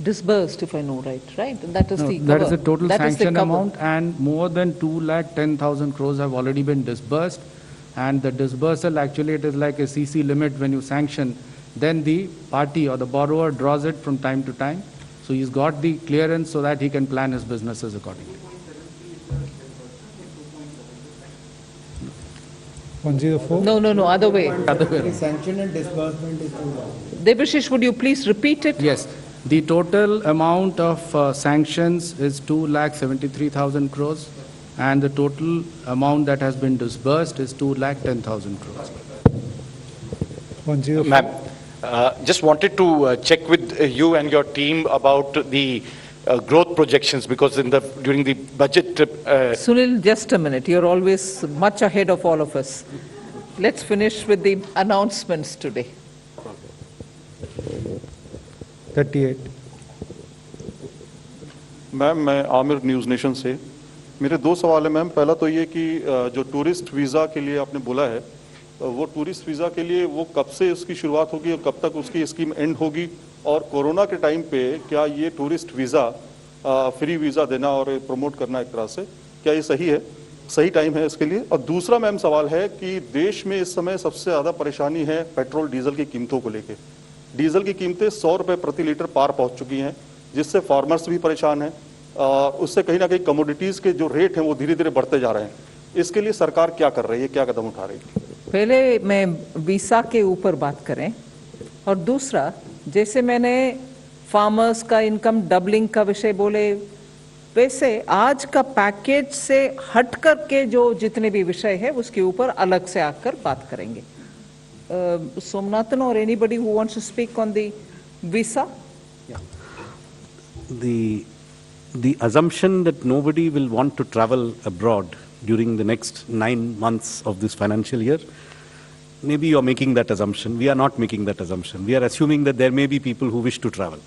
Speaker 2: Disbursed, if I know right? And that is the
Speaker 8: That
Speaker 2: cover.
Speaker 8: is the total
Speaker 2: That is the
Speaker 8: sanction
Speaker 2: cover.
Speaker 8: amount, and more than 210,000 crores have already been disbursed. And the disbursal, actually, it is like a CC limit when you sanction. Then the party or the borrower draws it from time to time. So he's got the clearance so that he can plan his businesses accordingly.
Speaker 1: 104?
Speaker 2: No, other way.
Speaker 3: Sanction and disbursement is too long.
Speaker 2: Debashish, would you please repeat it?
Speaker 8: Yes. The total amount of sanctions is 2,73,000 crores, and the total amount that has been disbursed is 2,10,000 crores.
Speaker 1: 104?
Speaker 10: Ma'am, just wanted to check with you and your team about the growth projections, because during the budget...
Speaker 2: Sunil, just a minute. You're always much ahead of all of us. Let's finish with the announcements today.
Speaker 1: 38.
Speaker 11: Ma'am, मैं Aamir news nation से, मेरे 2 सवाल हैं ma'am. पहला तो ये कि जो टूरिस्ट वीज़ा के लिए आपने बोला है, वो टूरिस्ट वीज़ा के लिए वो कब से उसकी शुरुआत होगी और कब तक उसकी स्कीम एंड होगी, और कोरोना के टाइम पे क्या ये टूरिस्ट वीज़ा फ्री वीज़ा देना और प्रमोट करना एक तरह से, क्या ये सही है, सही टाइम है इसके लिए? और दूसरा मैम सवाल है कि देश में इस समय सबसे ज़्यादा परेशानी है पेट्रोल डीजल की कीमतों को लेकर। डीजल की कीमतें 100 रुपये प्रति लीटर पार पहुंच चुकी हैं, जिससे फार्मर्स भी परेशान हैं। उससे कहीं ना कहीं कमोडिटीज़ के जो रेट हैं वो धीरे धीरे बढ़ते जा रहे हैं। इसके लिए सरकार क्या कर रही है, क्या कदम उठा रही है?
Speaker 2: पहले मैं वीसा के ऊपर बात करें, और दूसरा, जैसे मैंने फार्मर्स का इनकम डबलिंग का विषय बोले, वैसे आज का पैकेज से हट करके जो जितने भी विषय है उसके ऊपर अलग से आकर बात करेंगे। Somnathan or anybody who wants to speak on the visa?
Speaker 5: Yeah. The assumption that nobody will want to travel abroad during the next 9 months of this financial year, maybe you're making that assumption. We are not making that assumption. We are assuming that there may be people who wish to travel,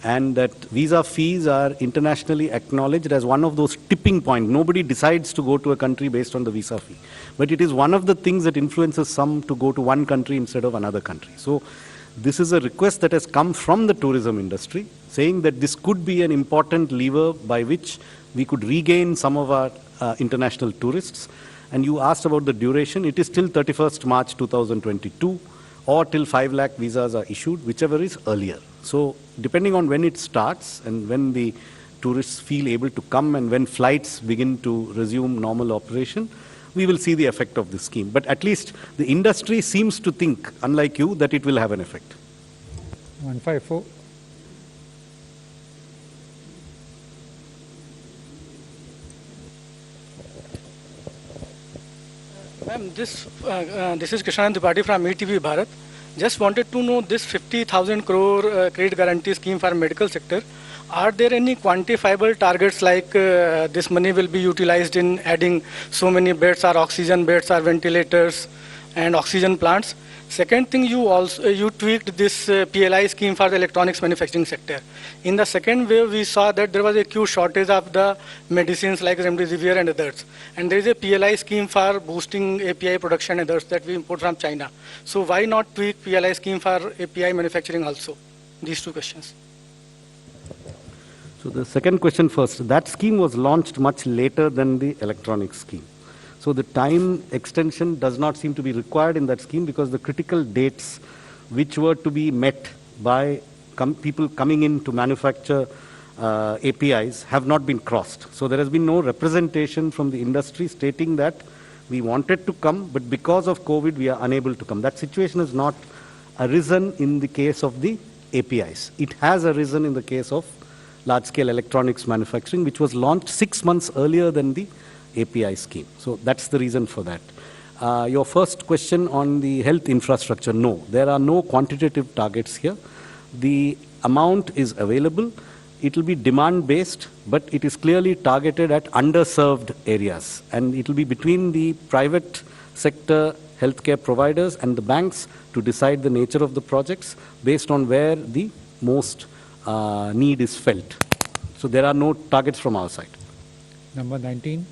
Speaker 5: and that visa fees are internationally acknowledged as one of those tipping points. Nobody decides to go to a country based on the visa fee, but it is one of the things that influences some to go to one country instead of another country. So this is a request that has come from the tourism industry, saying that this could be an important lever by which we could regain some of our international tourists. And you asked about the duration. It is till 31st March 2022, or till 5 lakh visas are issued, whichever is earlier. So depending on when it starts and when the tourists feel able to come and when flights begin to resume normal operation, we will see the effect of this scheme. But at least the industry seems to think, unlike you, that it will have an effect.
Speaker 1: 154.
Speaker 12: Ma'am, this is Krishan Tripathi from ETV Bharat. Just wanted to know this 50,000 crore credit guarantee scheme for medical sector. Are there any quantifiable targets like this money will be utilized in adding so many beds or oxygen beds or ventilators and oxygen plants. Second thing, you tweaked this PLI scheme for the electronics manufacturing sector. In the second wave, we saw that there was a acute shortage of the medicines like remdesivir and others. And there is a PLI scheme for boosting API production and others that we import from China. So why not tweak PLI scheme for API manufacturing also? These two questions.
Speaker 5: So the second question first. That scheme was launched much later than the electronics scheme. So the time extension does not seem to be required in that scheme because the critical dates which were to be met by people coming in to manufacture APIs have not been crossed. So there has been no representation from the industry stating that we wanted to come, but because of COVID, we are unable to come. That situation has not arisen in the case of the APIs. It has arisen in the case of large-scale electronics manufacturing, which was launched 6 months earlier than the API scheme. So that's the reason for that. Your first question on the health infrastructure, no. There are no quantitative targets here. The amount is available. It will be demand-based, but it is clearly targeted at underserved areas. And it will be between the private sector healthcare providers and the banks to decide the nature of the projects based on where the most need is felt. So there are no targets from our side.
Speaker 1: Number 19.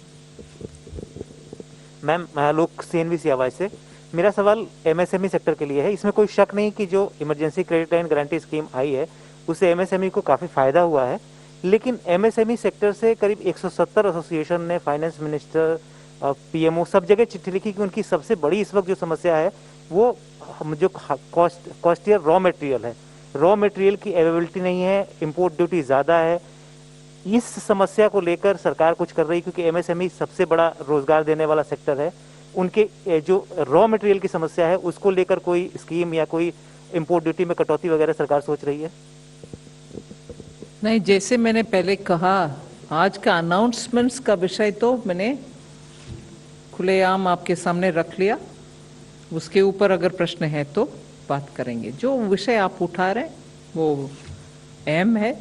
Speaker 13: Ma'am Alok CNBC आवाज से मेरा सवाल MSME sector के लिए है। इसमें कोई शक नहीं कि जो emergency credit line guarantee scheme आई है उससे MSME को काफ़ी फ़ायदा हुआ है, लेकिन MSME सेक्टर से करीब 170 एसोसिएशन ने फाइनेंस मिनिस्टर PMO सब जगह चिट्ठी लिखी कि उनकी सबसे बड़ी इस वक्त जो समस्या है वो जो कॉस्टियर रॉ मटेरियल है, रॉ मटेरियल की अवेलेबिलिटी नहीं है, इंपोर्ट ड्यूटी ज़्यादा है। इस समस्या को लेकर सरकार कुछ कर रही, क्योंकि MSME सबसे बड़ा रोजगार देने वाला सेक्टर है, उनके जो रॉ मटेरियल की समस्या है उसको लेकर कोई स्कीम या कोई इंपोर्ट ड्यूटी में कटौती वगैरह सरकार सोच रही है?
Speaker 2: नहीं, जैसे मैंने पहले कहा, आज का अनाउंसमेंट्स का विषय तो मैंने खुलेआम आपके सामने रख लिया। उसके ऊपर अगर प्रश्न है तो बात करेंगे। जो विषय आप उठा रहे हैं वो अहम है,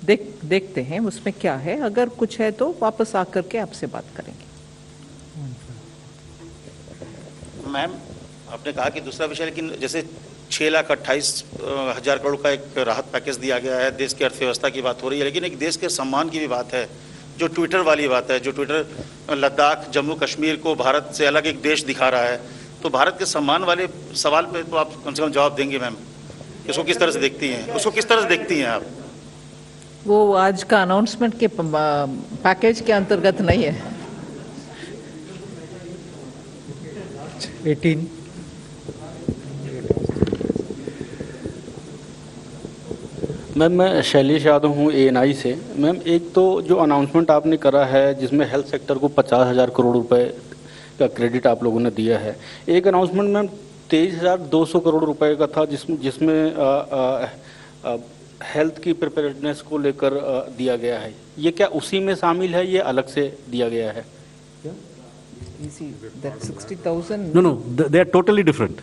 Speaker 2: देखते हैं उसमें क्या है, अगर कुछ है तो वापस आकर के आपसे बात करेंगे।
Speaker 14: मैम, आपने कहा कि दूसरा विषय, लेकिन जैसे 6,28,000 करोड़ का एक राहत पैकेज दिया गया है, देश की अर्थव्यवस्था की बात हो रही है, लेकिन एक देश के सम्मान की भी बात है, जो ट्विटर वाली बात है, जो ट्विटर लद्दाख जम्मू कश्मीर को भारत से अलग एक देश दिखा रहा है, तो भारत के सम्मान वाले सवाल पे तो आप कम से कम जवाब देंगे मैम। इसको किस तरह से देखती हैं, उसको किस तरह से देखती हैं आप?
Speaker 2: वो आज का अनाउंसमेंट के पैकेज के अंतर्गत नहीं है।
Speaker 1: 18.
Speaker 15: मैम, मैं शैलेश यादव हूँ ANI से। मैम, एक तो जो अनाउंसमेंट आपने करा है जिसमें हेल्थ सेक्टर को 50,000 करोड़ रुपए का क्रेडिट आप लोगों ने दिया है, एक अनाउंसमेंट मैम 23,200 करोड़ रुपए का था जिसमें हेल्थ की प्रिपेयर्डनेस को लेकर दिया गया है। ये क्या उसी में शामिल है, ये अलग से दिया गया है?
Speaker 2: That 60,000?
Speaker 5: No, they are totally different.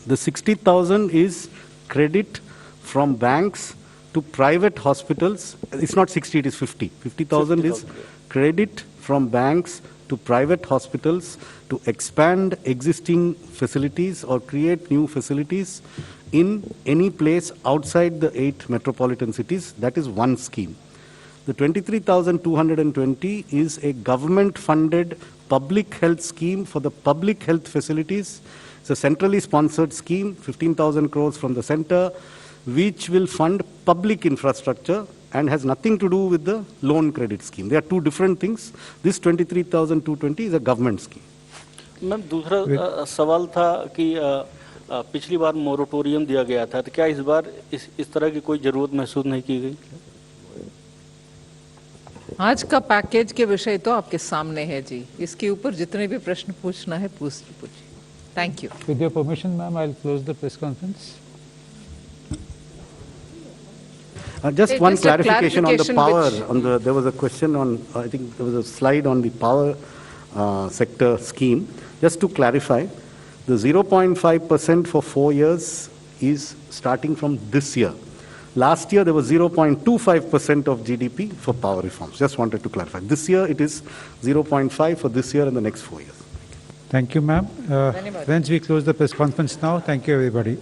Speaker 5: The 60,000 is credit from banks to private hospitals. It's not 60, it is 50. 50,000 is credit from banks to private hospitals to expand existing facilities or create new facilities in any place outside the 8 metropolitan cities. That is one scheme. The 23,220 is a government-funded public health scheme for the public health facilities. It's a centrally sponsored scheme, 15,000 crores from the center, which will fund public infrastructure and has nothing to do with the loan credit scheme. They are two different things. This 23,220 is a government scheme.
Speaker 15: Ma'am, दूसरा सवाल था कि पिछली बार moratorium दिया गया था, तो क्या इस बार इस तरह की कोई जरूरत महसूस नहीं की गई?
Speaker 2: आज का पैकेज के विषय तो आपके सामने है जी, इसके ऊपर जितने भी प्रश्न पूछना है पूछिए। Thank you.
Speaker 1: With your permission, ma'am, I'll close the press conference.
Speaker 5: Just one clarification on the power. There was a question on, I think there was a slide on the power sector scheme. Just to clarify, the 0.5% for 4 years is starting from this year. Last year, there was 0.25% of GDP for power reforms. Just wanted to clarify. This year, it is 0.5 for this year and the next 4 years.
Speaker 1: Thank you, ma'am. Friends, we close the press conference now. Thank you, everybody.